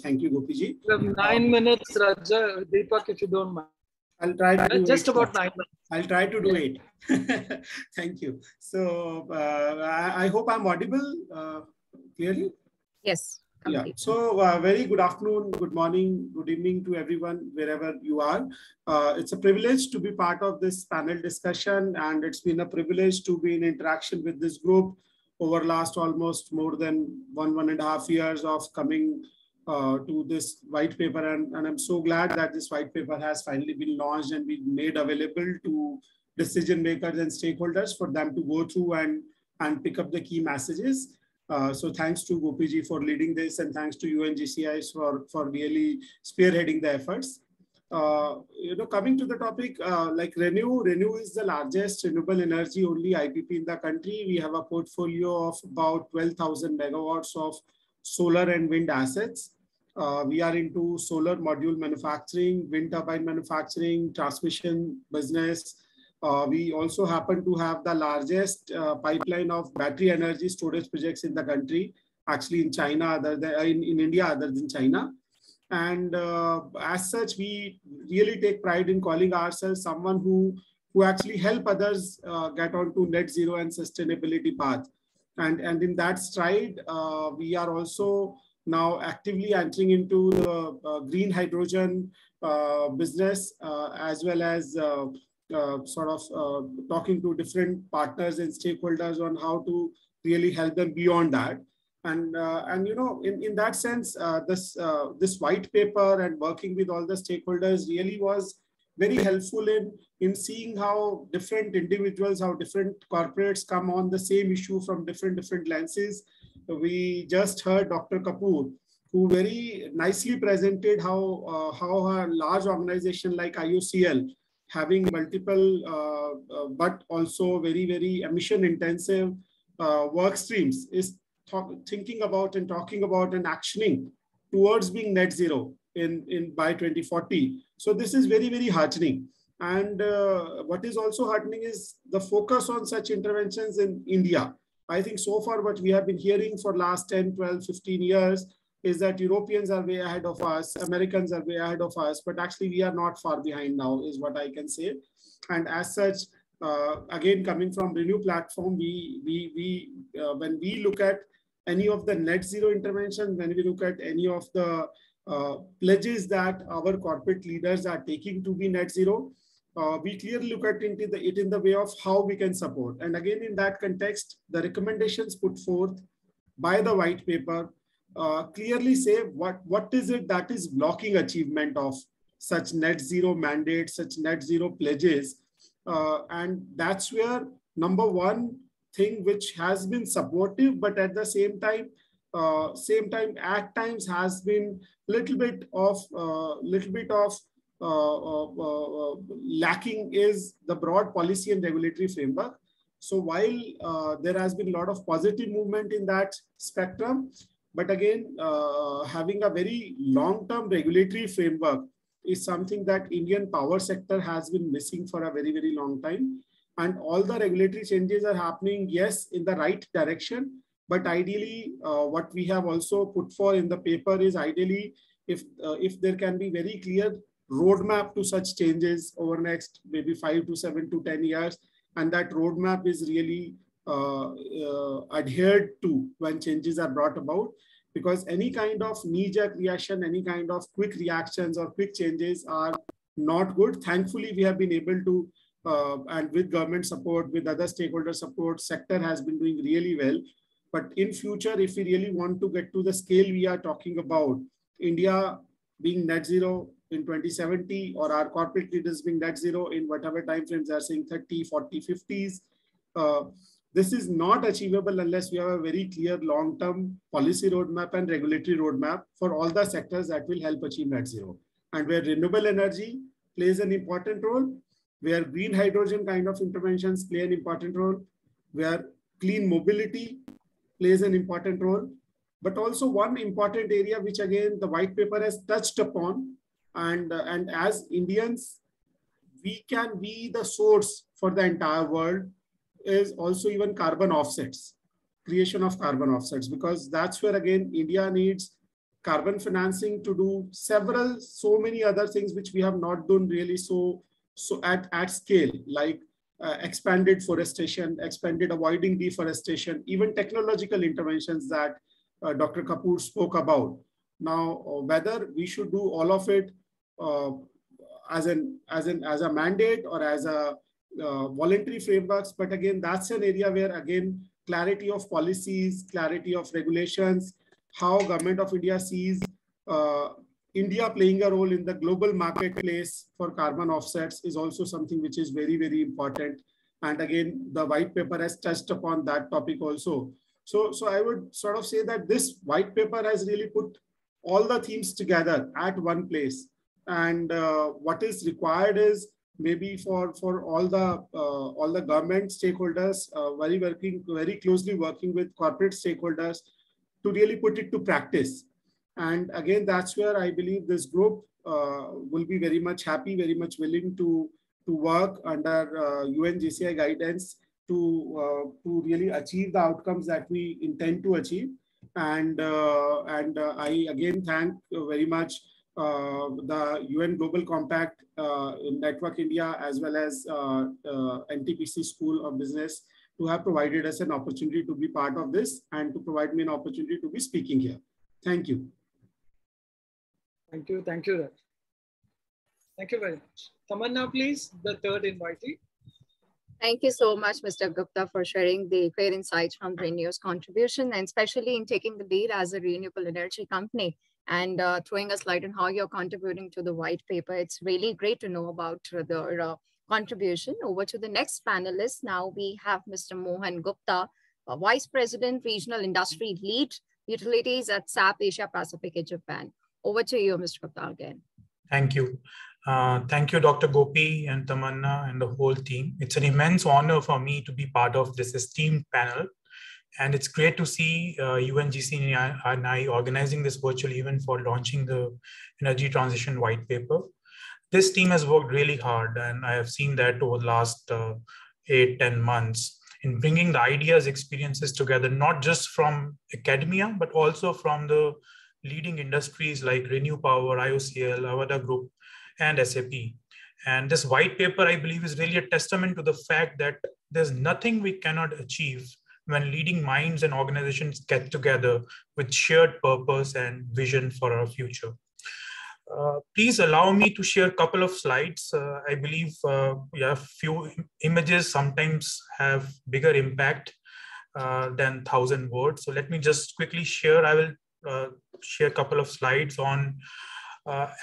Thank you, Gopiji. You have 9 minutes, Raja, Deepak, if you don't mind. I'll try to do just about 9 minutes. I'll try to do it. Thank you. So I hope I'm audible clearly. Yes. Yeah. So very good afternoon, good morning, good evening to everyone, wherever you are. It's a privilege to be part of this panel discussion, and it's been a privilege to be in interaction with this group over last almost more than 1.5 years of coming to this white paper. And I'm so glad that this white paper has finally been launched and been made available to decision makers and stakeholders for them to go through and pick up the key messages. So thanks to Gopiji for leading this, and thanks to UNGCIs for really spearheading the efforts. Coming to the topic, like Renew is the largest renewable energy only IPP in the country. We have a portfolio of about 12,000 megawatts of solar and wind assets. We are into solar module manufacturing, wind turbine manufacturing, transmission business. We also happen to have the largest pipeline of battery energy storage projects in the country, actually in China, in India, other than China. And as such, we really take pride in calling ourselves someone who actually help others get onto net zero and sustainability path. And in that stride, we are also now actively entering into the green hydrogen business, as well as talking to different partners and stakeholders on how to really help them beyond that. And in that sense, this white paper and working with all the stakeholders really was very helpful in seeing how different individuals, how different corporates come on the same issue from different lenses. we just heard Dr. Kapoor, who very nicely presented how a large organization like IOCL, having multiple but also very, very emission intensive work streams, is thinking about and talking about and actioning towards being net zero by 2040. So this is very, very heartening. And what is also heartening is the focus on such interventions in India. I think so far what we have been hearing for last 10, 12, 15 years is that Europeans are way ahead of us, Americans are way ahead of us, but actually we are not far behind now is what I can say. And as such, again, coming from Renew platform, when we look at any of the net zero intervention, when we look at any of the pledges that our corporate leaders are taking to be net zero, we clearly look at it in the way of how we can support. And again, in that context, the recommendations put forth by the white paper clearly say what is it that is blocking achievement of such net zero mandates, such net zero pledges. And that's where number one thing which has been supportive, but at the same time at times has been little bit of lacking is the broad policy and regulatory framework. So while there has been a lot of positive movement in that spectrum, but again, having a very long-term regulatory framework is something that Indian power sector has been missing for a very, very long time. And all the regulatory changes are happening, yes, in the right direction. But ideally, what we have also put for in the paper is ideally, if there can be very clear roadmap to such changes over next maybe 5 to 7 to 10 years, and that roadmap is really adhered to when changes are brought about, because any kind of knee-jerk reaction, any kind of quick reactions or quick changes are not good. Thankfully, we have been able to, and with government support, with other stakeholder support, sector has been doing really well. But in future, if we really want to get to the scale we are talking about, India being net zero in 2070, or our corporate leaders being net zero in whatever timeframes they are saying 30, 40, 50s, this is not achievable unless we have a very clear long-term policy roadmap and regulatory roadmap for all the sectors that will help achieve net zero. And where renewable energy plays an important role, where green hydrogen kind of interventions play an important role, where clean mobility plays an important role, but also one important area which again the white paper has touched upon, and as Indians, we can be the source for the entire world, is also even carbon offsets, creation of carbon offsets, because that's where again India needs carbon financing to do so many other things which we have not done really so at scale, like expanded forestation, expanded avoiding deforestation, even technological interventions that Dr. Kapoor spoke about. Now, whether we should do all of it as a mandate or as a voluntary frameworks, but again, that's an area where again, clarity of policies, clarity of regulations, how Government of India sees India playing a role in the global marketplace for carbon offsets is also something which is very, very important. And again, the white paper has touched upon that topic also. So I would sort of say that this white paper has really put all the themes together at one place. And what is required is maybe for all the government stakeholders, very closely working with corporate stakeholders to really put it to practice. And again, that's where I believe this group will be very much happy, very much willing to work under UNGCI guidance to really achieve the outcomes that we intend to achieve. And I again thank very much the UN Global Compact Network India, as well as NTPC School of Business, to have provided us an opportunity to be part of this and to provide me an opportunity to be speaking here. Thank you. Thank you. Thank you, Raj. Thank you very much. Tamanna, please, the third invitee. Thank you so much, Mr. Gupta, for sharing the great insights from Renew's contribution, and especially in taking the lead as a renewable energy company and throwing us light on how you're contributing to the white paper. It's really great to know about the contribution. Over to the next panelist. Now we have Mr. Mohan Gupta, Vice President, Regional Industry Lead, Utilities at SAP Asia Pacific in Japan. Over to you, Mr. Gupta again. Thank you. Thank you, Dr. Gopi and Tamanna and the whole team. It's an immense honor for me to be part of this esteemed panel. And it's great to see UNGC and I organizing this virtual event for launching the Energy Transition White Paper. This team has worked really hard, and I have seen that over the last 8-10 months in bringing the ideas, experiences together, not just from academia, but also from the leading industries like Renew Power, IOCL, Avaada Group, and SAP. And this white paper, I believe, is really a testament to the fact that there's nothing we cannot achieve when leading minds and organizations get together with shared purpose and vision for our future. Please allow me to share a couple of slides. I believe few images sometimes have bigger impact than 1,000 words. So let me just quickly share. I will share a couple of slides on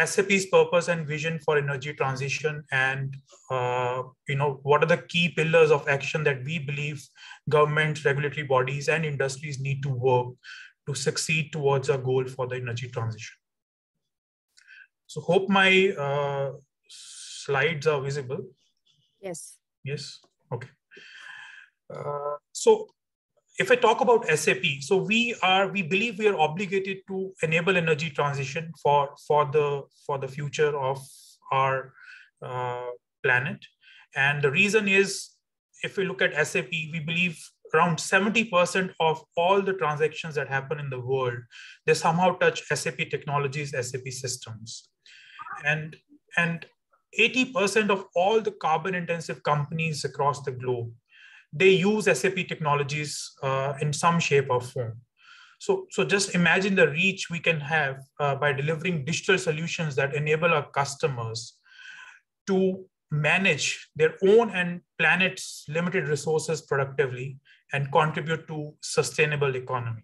SAP's purpose and vision for energy transition, and what are the key pillars of action that we believe governments, regulatory bodies, and industries need to work to succeed towards our goal for the energy transition. So hope my slides are visible. Yes. Yes. Okay. So if I talk about SAP, so we believe we are obligated to enable energy transition for the future of our planet. And the reason is, if we look at SAP, we believe around 70% of all the transactions that happen in the world, they somehow touch SAP technologies, SAP systems. And 80% of all the carbon intensive companies across the globe, they use SAP technologies in some shape or form. So just imagine the reach we can have by delivering digital solutions that enable our customers to manage their own and planet's limited resources productively and contribute to sustainable economy.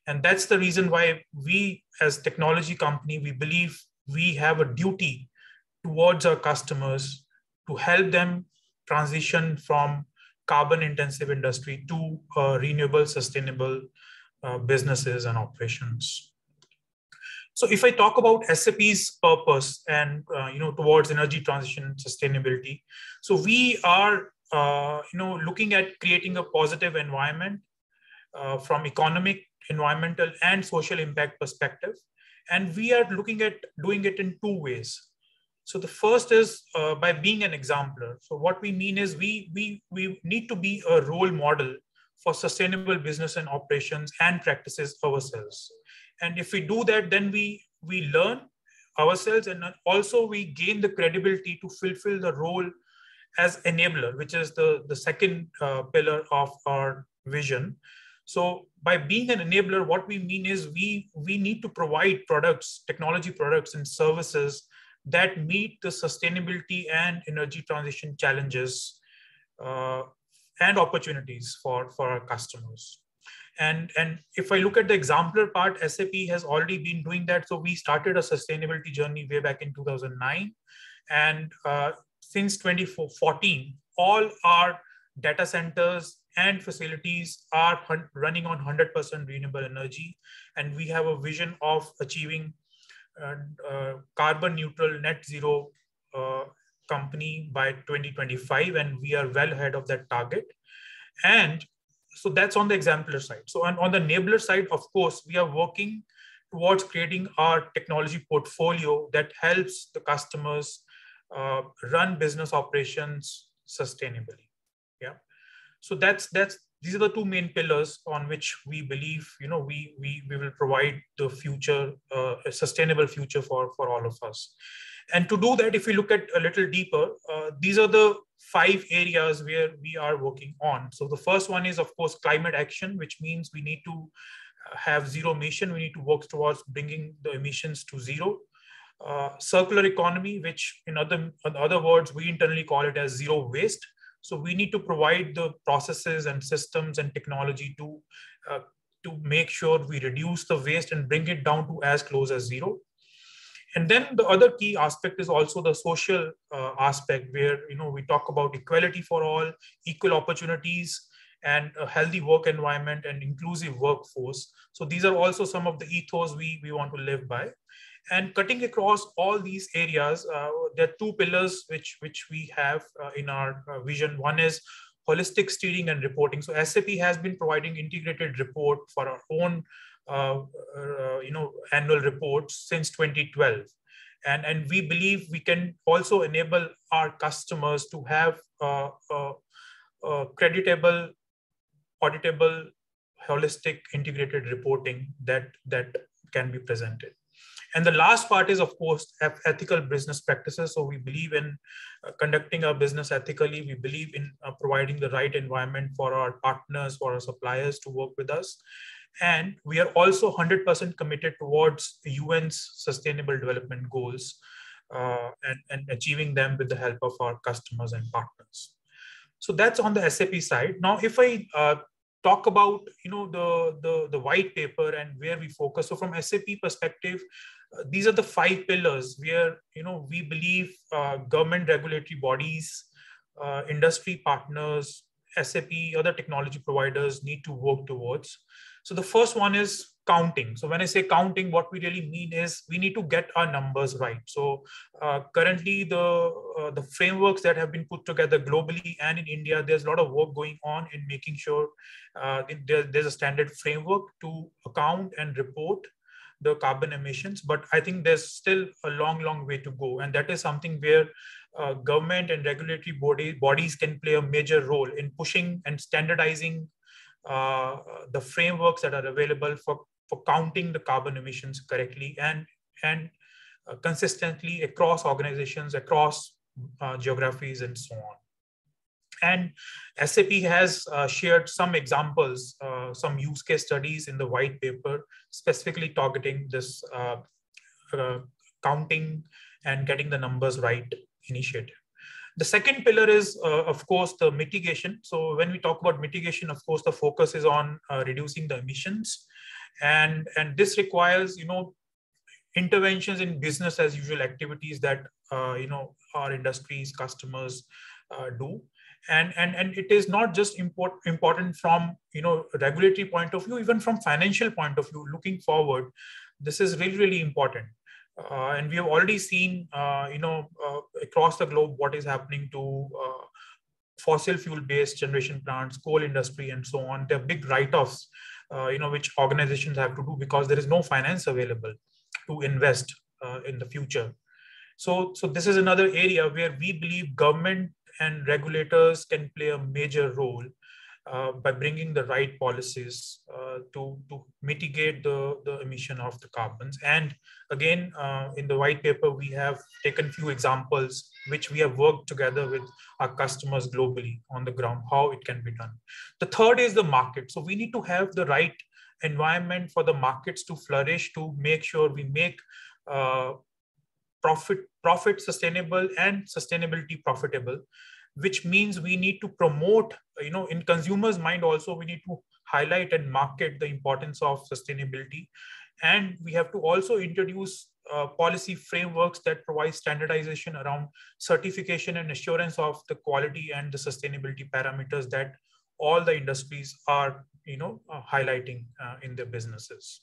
And that's the reason why we, as a technology company, we believe we have a duty towards our customers to help them transition from carbon intensive industry to renewable, sustainable businesses and operations. So if I talk about SAP's purpose and towards energy transition and sustainability, so we are looking at creating a positive environment from economic, environmental, and social impact perspective, and we are looking at doing it in two ways. So the first is by being an exemplar. So what we mean is we need to be a role model for sustainable business and operations and practices ourselves. And if we do that, then we learn ourselves, and also we gain the credibility to fulfill the role as enabler, which is the second pillar of our vision. So by being an enabler, what we mean is we need to provide products, technology products and services that meet the sustainability and energy transition challenges and opportunities for our customers. And if I look at the exemplar part, SAP has already been doing that. So we started a sustainability journey way back in 2009. And since 2014, all our data centers and facilities are running on 100% renewable energy. And we have a vision of achieving carbon neutral net zero company by 2025, and we are well ahead of that target. And so that's on the exemplar side. So on the enabler side, of course, we are working towards creating our technology portfolio that helps the customers run business operations sustainably. Yeah. So these are the two main pillars on which we believe, we will provide the future, a sustainable future for all of us. And to do that, if we look at a little deeper, these are the 5 areas where we are working on. So the first one is, of course, climate action, which means we need to have zero emission. We need to work towards bringing the emissions to zero. Circular economy, which in other words, we internally call it as zero waste. So we need to provide the processes and systems and technology to make sure we reduce the waste and bring it down to as close as zero. And then the other key aspect is also the social aspect, where we talk about equality for all, equal opportunities, and a healthy work environment and inclusive workforce. So these are also some of the ethos we want to live by. And cutting across all these areas, there are two pillars which we have in our vision. One is holistic steering and reporting. So SAP has been providing integrated report for our own annual reports since 2012. And we believe we can also enable our customers to have creditable, auditable, holistic integrated reporting that can be presented. And the last part is, of course, ethical business practices. So we believe in conducting our business ethically. We believe in providing the right environment for our partners, for our suppliers to work with us. And we are also 100% committed towards the UN's Sustainable Development Goals and achieving them with the help of our customers and partners. So that's on the SAP side. Now, if I talk about the white paper and where we focus. So from SAP perspective, these are the 5 pillars where we believe government regulatory bodies, industry partners, SAP, other technology providers need to work towards. So the first one is counting. So when I say counting, what we really mean is we need to get our numbers right. So currently the frameworks that have been put together globally and in India, there's a lot of work going on in making sure there's a standard framework to account and report the carbon emissions. But I think there's still a long way to go. And that is something where government and regulatory bodies can play a major role in pushing and standardizing the frameworks that are available for counting the carbon emissions correctly and consistently across organizations, across geographies, and so on. And SAP has shared some examples, some use case studies in the white paper, specifically targeting this counting and getting the numbers right initiative. The second pillar is, of course, the mitigation. So when we talk about mitigation, of course, the focus is on reducing the emissions. And this requires, interventions in business as usual activities that, our industries, customers do. And it is not just important from, regulatory point of view, even from financial point of view, looking forward, this is really important. And we have already seen, across the globe, what is happening to fossil fuel-based generation plants, coal industry, and so on. There are big write-offs, which organizations have to do because there is no finance available to invest in the future. So this is another area where we believe government and regulators can play a major role by bringing the right policies to mitigate the emission of the carbons. And again, in the white paper, we have taken few examples which we have worked together with our customers globally on the ground, how it can be done. The third is the market. So we need to have the right environment for the markets to flourish, to make sure we make profit sustainable and sustainability profitable, which means we need to promote, in consumers' mind also, we need to highlight and market the importance of sustainability. And we have to also introduce policy frameworks that provide standardization around certification and assurance of the quality and the sustainability parameters that all the industries are, highlighting in their businesses.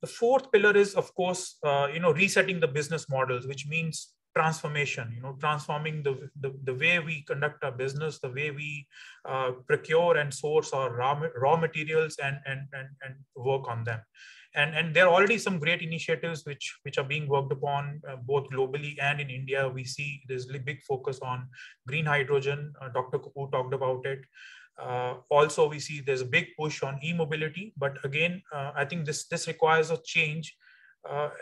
The fourth pillar is, of course, resetting the business models, which means transformation, transforming the way we conduct our business, the way we procure and source our raw materials and work on them. And there are already some great initiatives which are being worked upon both globally and in India. We see there's a big focus on green hydrogen. Dr. Kapoor talked about it. Also, we see there's a big push on e-mobility, but again, I think this requires a change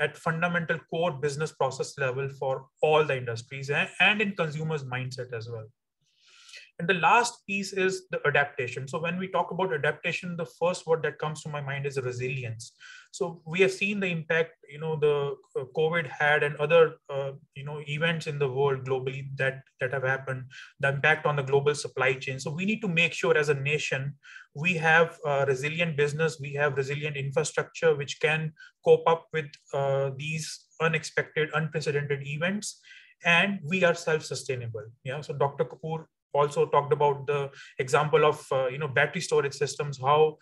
at fundamental core business process level for all the industries and in consumers' mindset as well. And the last piece is the adaptation. So when we talk about adaptation, the first word that comes to my mind is resilience. So we have seen the impact, the COVID had and other, events in the world globally that have happened, the impact on the global supply chain. So we need to make sure as a nation, we have a resilient business, we have resilient infrastructure, which can cope up with these unexpected, unprecedented events, and we are self-sustainable. Yeah. So Dr. Kapoor also talked about the example of battery storage systems, how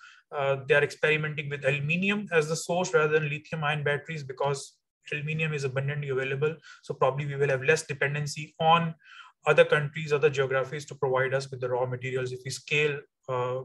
they are experimenting with aluminium as the source rather than lithium-ion batteries, because aluminium is abundantly available. So probably we will have less dependency on other countries, other geographies to provide us with the raw materials if we scale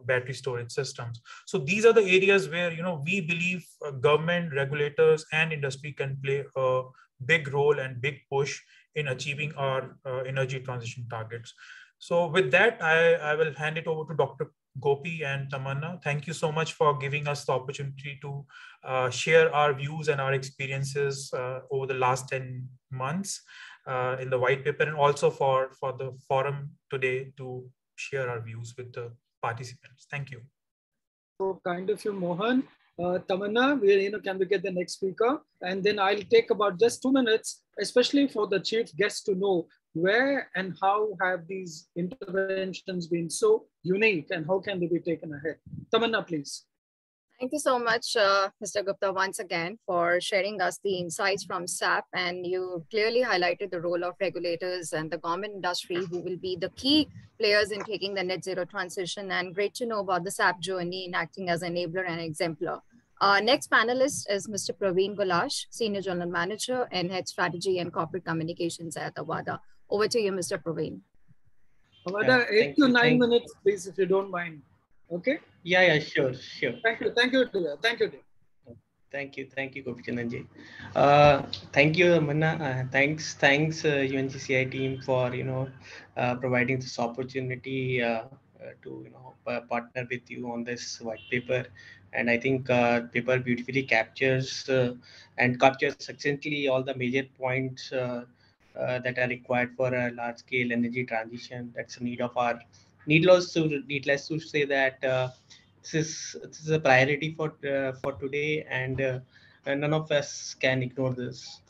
battery storage systems. So these are the areas where we believe government, regulators, and industry can play a big role and big push in achieving our energy transition targets. So with that, I will hand it over to Dr. Gopi and Tamanna. Thank you so much for giving us the opportunity to share our views and our experiences over the last 10 months in the white paper, and also for the forum today to share our views with the participants. Thank you. So kind of you, Mohan. Tamanna, can we get the next speaker? And then I'll take about just 2 minutes, especially for the chief guest to know where and how have these interventions been so unique and how can they be taken ahead? Tamanna, please. Thank you so much, Mr. Gupta, once again for sharing us the insights from SAP. And you clearly highlighted the role of regulators and the government industry, who will be the key players in taking the net zero transition. And great to know about the SAP journey in acting as enabler and exemplar. Next panelist is Mr. Praveen Galash, Senior General Manager and Head Strategy and Corporate Communications at Avaada. Over to you, Mr. Praveen. Avaada, 8 to 9 minutes, please, if you don't mind. Okay? Yeah, sure. Thank you, dear. Thank you, Gopi Chandanji. Thank you, Manna. Thanks, UNGCI team for providing this opportunity to partner with you on this white paper. And I think paper beautifully captures succinctly all the major points that are required for a large-scale energy transition. That's a need of our. Needless to say that this is a priority for today, and none of us can ignore this.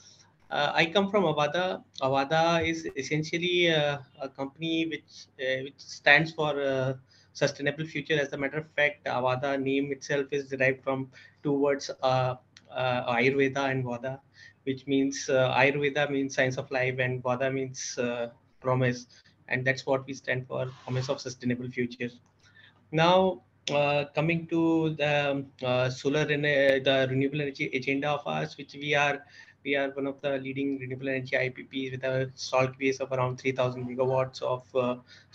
I come from Avaada. Avaada is essentially a company which stands for sustainable future. As a matter of fact, Avaada name itself is derived from two words, Ayurveda and Vada, which means Ayurveda means science of life and Vada means promise, and that's what we stand for, promise of sustainable future. Now, coming to the the renewable energy agenda of ours, which we are one of the leading renewable energy IPPs with a installed base of around 3,000 megawatts of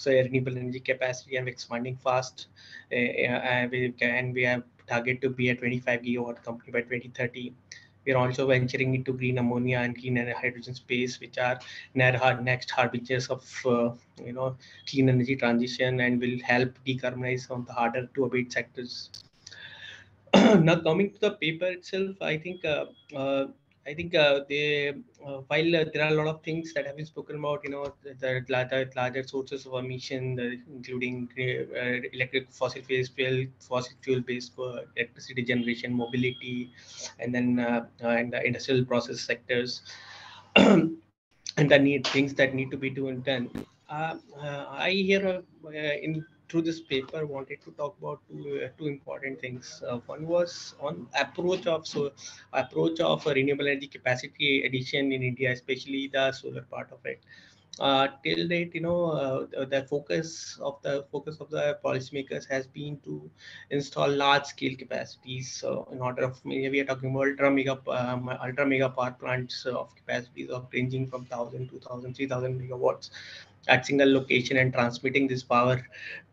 renewable energy capacity, and expanding fast. And we have target to be a 25 gigawatt company by 2030. We are also venturing into green ammonia and clean hydrogen space, which are next harbingers of clean energy transition and will help decarbonize on the harder to abate sectors. Now, coming to the paper itself, I think while there are a lot of things that have been spoken about, the larger sources of emission, including electric fossil fuel based electricity generation, mobility, and then and the industrial process sectors, and the things that need to be done. I here through this paper wanted to talk about two important things. One was on approach of renewable energy capacity addition in India, especially the solar part of it. Till date, the focus of the policymakers has been to install large scale capacities. So in order of, we are talking about ultra mega power plants of capacities of ranging from 1,000, 2,000, 3,000 megawatts at single location, and transmitting this power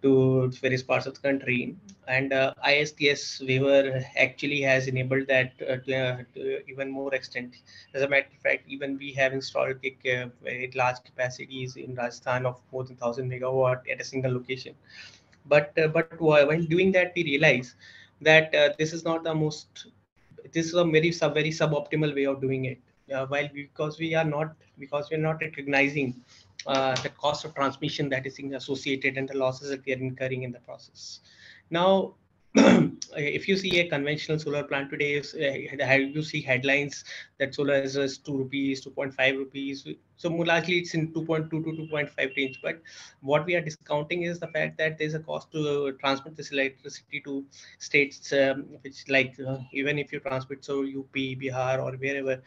to various parts of the country. And ISTS waiver actually has enabled that to even more extent. As a matter of fact, even we have installed very large capacities in Rajasthan of more than 1,000 megawatt at a single location. But while doing that, we realize that this is not the most. This is a very suboptimal way of doing it. Because we are not recognizing the cost of transmission that is associated and the losses that we are incurring in the process. Now, if you see a conventional solar plant today, you see headlines that solar is 2 rupees, 2.5 rupees. So more largely it's in 2.2 to 2.5 range. But what we are discounting is the fact that there's a cost to transmit this electricity to states, which even if you transmit UP, Bihar, or wherever,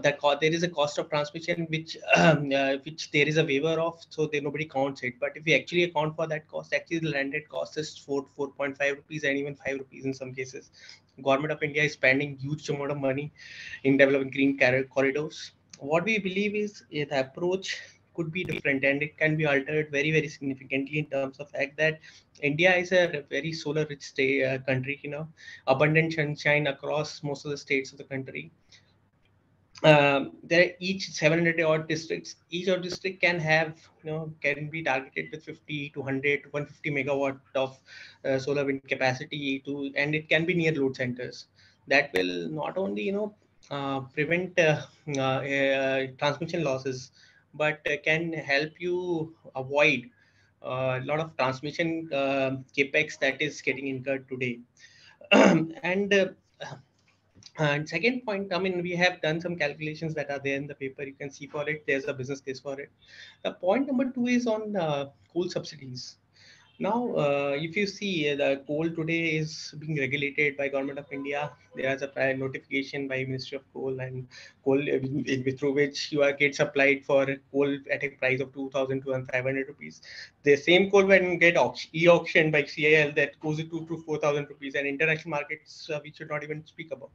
that there is a cost of transmission which there is a waiver of, so nobody counts it. But if we actually account for that cost, actually the landed cost is 4.5 rupees and even 5 rupees in some cases. Government of India is spending huge amount of money in developing green corridors. What we believe is the approach could be different, and it can be altered very, very significantly in terms of fact that India is a very solar rich country, abundant sunshine across most of the states of the country. There are each 700 odd districts. Each of district can have, can be targeted with 50 to 100 to 150 megawatt of solar wind capacity and it can be near load centers. That will not only, prevent transmission losses, but can help you avoid a lot of transmission capex that is getting incurred today. And second point, I mean, we have done some calculations that are there in the paper. You can see for it, there's a business case for it. The point number 2 is on coal subsidies. Now, if you see the coal today is being regulated by Government of India. There is a prior notification by Ministry of Coal and Coal through which you get supplied for coal at a price of 2,500 rupees. The same coal when get e-auctioned by CIL that goes to 4,000 rupees, and international markets we should not even speak about.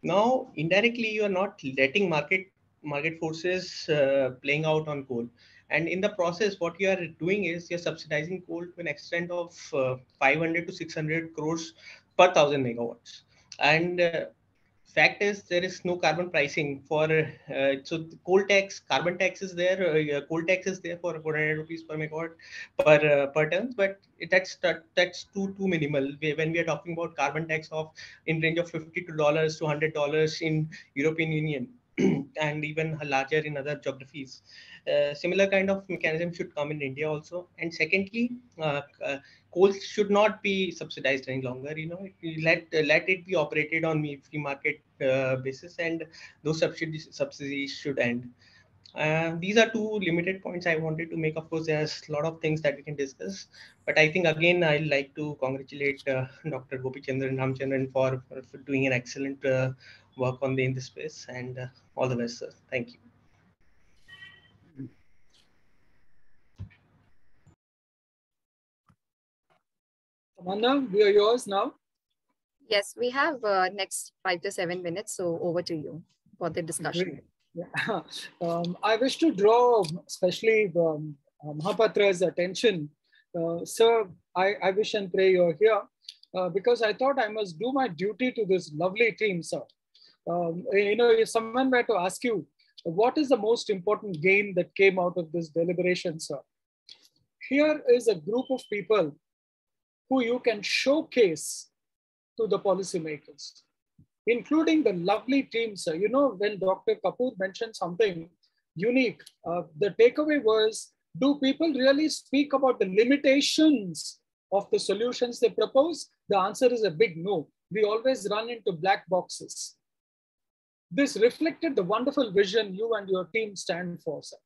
Now, indirectly, you are not letting market forces playing out on coal. And in the process, what you are doing is you're subsidizing coal to an extent of 500 to 600 crores per 1,000 megawatts. And fact is, there is no carbon pricing for, so the coal tax, carbon tax is there, coal tax is there for 400 rupees per megawatt per ton, but that's too minimal. When we are talking about carbon tax of in range of $50 to $100 in European Union, and even larger in other geographies. Similar kind of mechanism should come in India also. And secondly, coal should not be subsidized any longer. Let it be operated on free market basis, and those subsidies should end. These are two limited points I wanted to make. Of course, there's a lot of things that we can discuss, but I think again I'd like to congratulate Dr. Gopichandran Ramchandran for doing an excellent work in this space, and all the best, sir. Thank you. Amanda, we are yours now. Yes, we have next 5 to 7 minutes, so over to you for the discussion. Yeah. I wish to draw especially Mahapatra's attention. Sir, I wish and pray you're here because I thought I must do my duty to this lovely team, sir. If someone were to ask you, what is the most important gain that came out of this deliberation, sir? Here is a group of people who you can showcase to the policymakers, including the lovely team, sir. When Dr. Kapoor mentioned something unique, the takeaway was, do people really speak about the limitations of the solutions they propose? The answer is a big no. We always run into black boxes. This reflected the wonderful vision you and your team stand for, sir.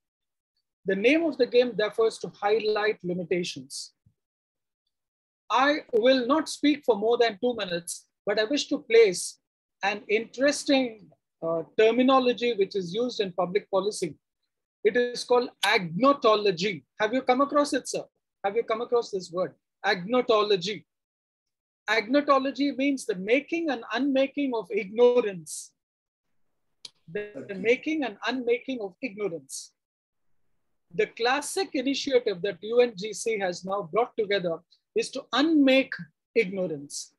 The name of the game, therefore, is to highlight limitations. I will not speak for more than 2 minutes, but I wish to place an interesting terminology which is used in public policy. It is called agnotology. Have you come across it, sir? Have you come across this word? Agnotology. Agnotology means the making and unmaking of ignorance. The making and unmaking of ignorance. The classic initiative that UNGC has now brought together is to unmake ignorance,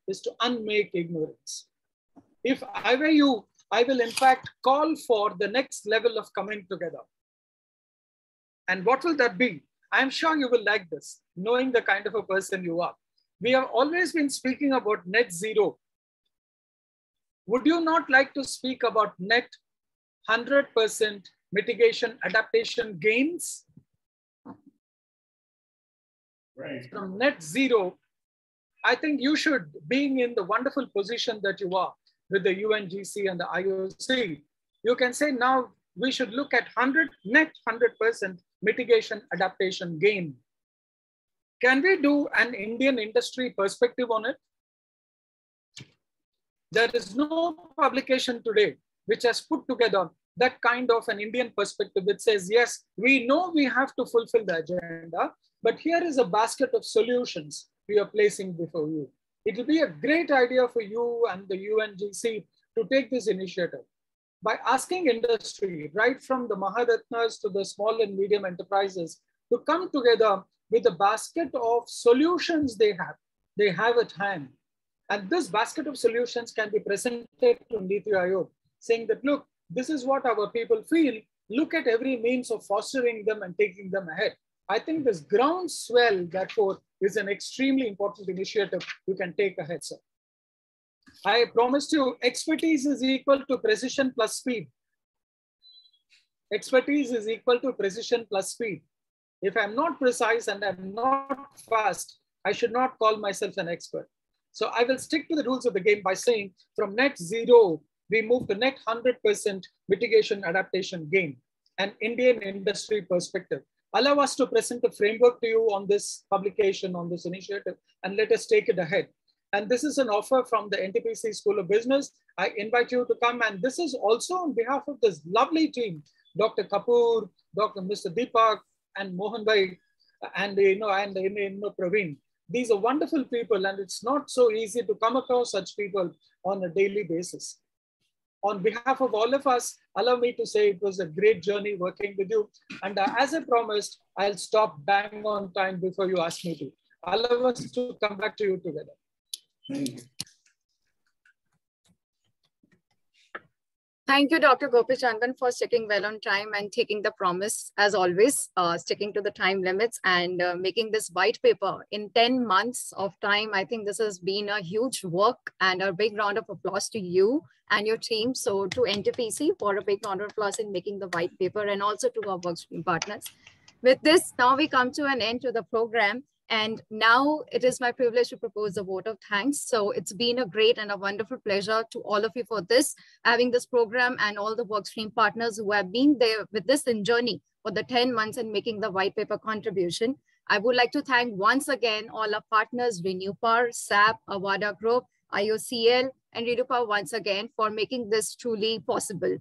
If I were you, I will in fact call for the next level of coming together. And what will that be? I'm sure you will like this, knowing the kind of a person you are. We have always been speaking about net zero. Would you not like to speak about net 100% mitigation adaptation gains? Right. From net zero, I think you should, being in the wonderful position that you are with the UNGC and the IOC, you can say now we should look at net 100% mitigation adaptation gain. Can we do an Indian industry perspective on it? There is no publication today which has put together that kind of an Indian perspective which says, yes, we know we have to fulfill the agenda, but here is a basket of solutions we are placing before you. It will be a great idea for you and the UNGC to take this initiative by asking industry, right from the Maharatnas to the small and medium enterprises, to come together with a basket of solutions they have at hand. And this basket of solutions can be presented to Niti Aayog, saying that, look, this is what our people feel. Look at every means of fostering them and taking them ahead. I think this groundswell, therefore, is an extremely important initiative you can take ahead, sir. I promised you, expertise is equal to precision plus speed. Expertise is equal to precision plus speed. If I'm not precise and I'm not fast, I should not call myself an expert. So I will stick to the rules of the game by saying from net zero, we move to net 100% mitigation adaptation gain, an Indian industry perspective. Allow us to present a framework to you on this publication, on this initiative, and let us take it ahead. And this is an offer from the NTPC School of Business. I invite you to come, and this is also on behalf of this lovely team, Dr. Kapoor, Dr. Mr. Deepak, and Mohan Bhai, and Praveen. These are wonderful people, and it's not so easy to come across such people on a daily basis. On behalf of all of us, allow me to say it was a great journey working with you. And as I promised, I'll stop bang on time before you ask me to. Allow us to come back to you together. Thank you. Thank you, Dr. Gopichandan, for sticking well on time and taking the promise, as always, sticking to the time limits and making this white paper in 10 months of time. I think this has been a huge work, and a big round of applause to you and your team. So to NTPC for a big round of applause in making the white paper, and also to our Workstream partners. With this, now we come to an end to the program. And now it is my privilege to propose a vote of thanks. So it's been a great and a wonderful pleasure to all of you for this, having this program, and all the Workstream partners who have been there with this in journey for the 10 months and making the white paper contribution. I would like to thank once again all our partners, Renewpower, SAP, Avaada Group, IOCL, and Renewpower once again for making this truly possible.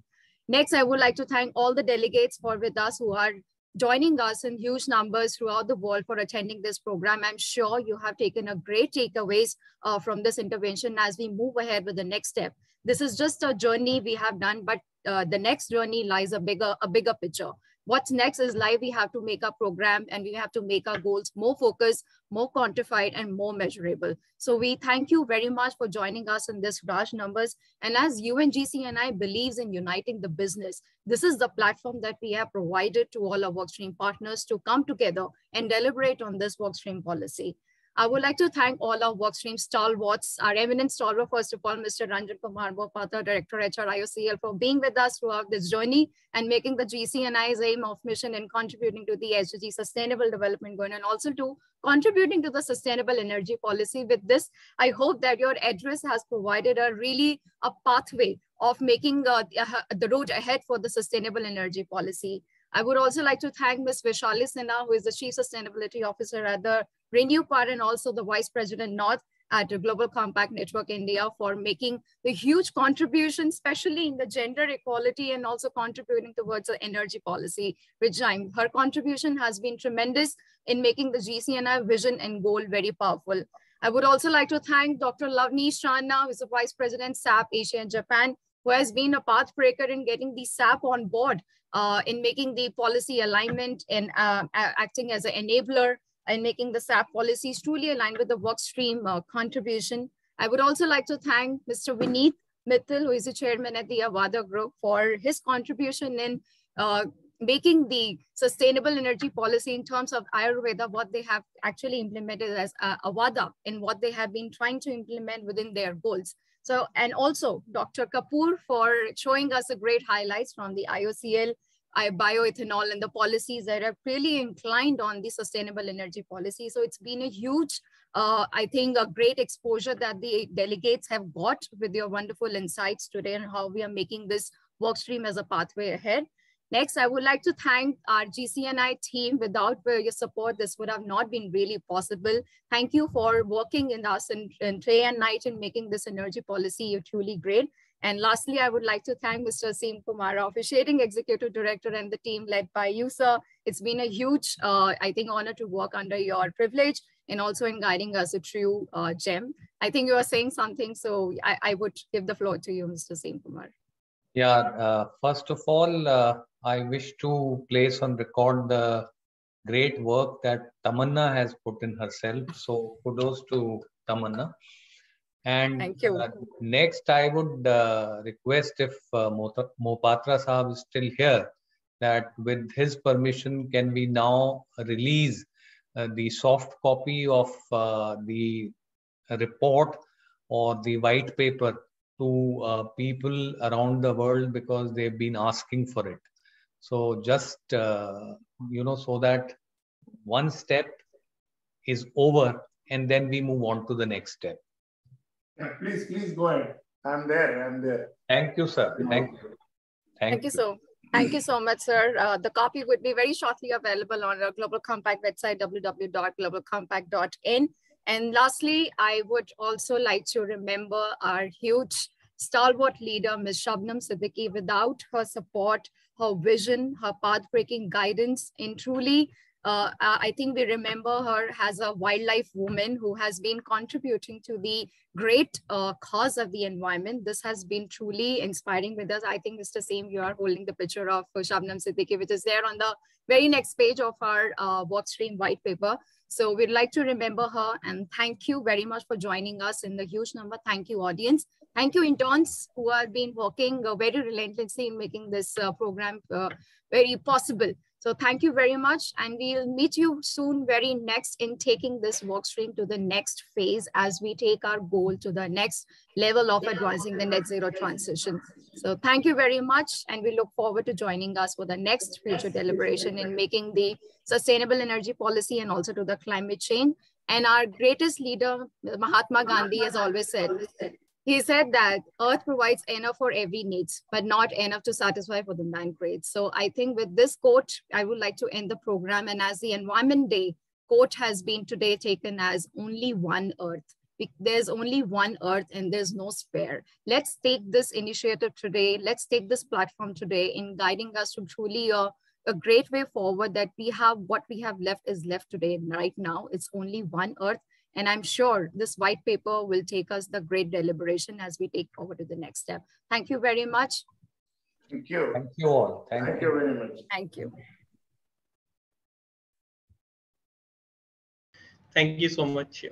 Next, I would like to thank all the delegates for with us who are joining us in huge numbers throughout the world for attending this program. I'm sure you have taken a great takeaways from this intervention as we move ahead with the next step. This is just a journey we have done, but the next journey lies a bigger picture. What's next is live. We have to make our program, and we have to make our goals more focused, more quantified, and more measurable. So we thank you very much for joining us in this large numbers. And as UNGC believes in uniting the business, this is the platform that we have provided to all our Workstream partners to come together and deliberate on this Workstream policy. I would like to thank all our Workstream stalwarts, our eminent stalwart, first of all, Mr. Ranjan Kumar Bopata, Director HR IOCL, for being with us throughout this journey and making the GC&I's aim of mission and contributing to the SDG sustainable development goal, and also to contributing to the sustainable energy policy. With this, I hope that your address has provided a pathway of making the road ahead for the sustainable energy policy. I would also like to thank Ms. Vishali Sinha, who is the Chief Sustainability Officer at the Renewpower and also the Vice President North at the Global Compact Network India, for making the huge contribution, especially in the gender equality, and also contributing towards the energy policy regime. Her contribution has been tremendous in making the GC&I vision and goal very powerful. I would also like to thank Dr. Lavneesh Rana, who is the Vice President, SAP Asia and Japan, who has been a path breaker in getting the SAP on board, in making the policy alignment and acting as an enabler and making the SAP policies truly aligned with the Workstream contribution. I would also like to thank Mr. Vineet Mittal, who is the chairman at the Avaada Group, for his contribution in making the sustainable energy policy in terms of Ayurveda, what they have actually implemented as Avaada, and what they have been trying to implement within their goals. So, and also Dr. Kapoor for showing us a great highlights from the IOCL, bioethanol, and the policies that are really inclined on the sustainable energy policy. So it's been a huge, I think, a great exposure that the delegates have got with your wonderful insights today and how we are making this Workstream as a pathway ahead. Next, I would like to thank our GC&I team. Without your support, this would have not been really possible. Thank you for working in us and day and night in making this energy policy truly great. And lastly, I would like to thank Mr. Aseem Kumar, officiating Executive Director, and the team led by you, sir. It's been a huge, I think, honor to work under your privilege and also in guiding us a true gem. I think you are saying something, so I would give the floor to you, Mr. Aseem Kumar. Yeah, first of all, I wish to place on record the great work that Tamanna has put in herself. So kudos to Tamanna. And thank you. Next, I would request if Mohapatra Sahab is still here, that with his permission, can we now release the soft copy of the report or the white paper to people around the world, because they've been asking for it. So just, so that one step is over and then we move on to the next step. Yeah, please go ahead. I'm there. Thank you, sir. Thank you. Thank you so much, sir. The copy would be very shortly available on our Global Compact website, www.globalcompact.in. And lastly, I would also like to remember our huge stalwart leader, Ms. Shabnam Siddiqui. Without her support, her vision, her path-breaking guidance, and truly, I think we remember her as a wildlife woman who has been contributing to the great cause of the environment. This has been truly inspiring with us. I think, Mr. Aseem, you are holding the picture of Shabnam Siddiqui, which is there on the very next page of our Workstream white paper. So we'd like to remember her, and thank you very much for joining us in the huge number. Thank you, audience. Thank you, interns, who have been working very relentlessly in making this program very possible. So thank you very much, and we'll meet you soon very next in taking this workstream to the next phase as we take our goal to the next level of advancing the net zero transition. So thank you very much, and we look forward to joining us for the next future deliberation in making the sustainable energy policy and also to the climate change. And our greatest leader, Mahatma Gandhi, has always said, he said that Earth provides enough for every needs, but not enough to satisfy for the man grades. So I think with this quote, I would like to end the program. And as the Environment Day quote has been today taken as only one Earth. There's only one Earth and there's no spare. Let's take this initiative today. Let's take this platform today in guiding us to truly a great way forward, that we have what we have left is left today. Right now, it's only one Earth. And I'm sure this white paper will take us the great deliberation as we take forward to the next step. Thank you very much. Thank you. Thank you all. Thank you very much. Thank you. Thank you so much.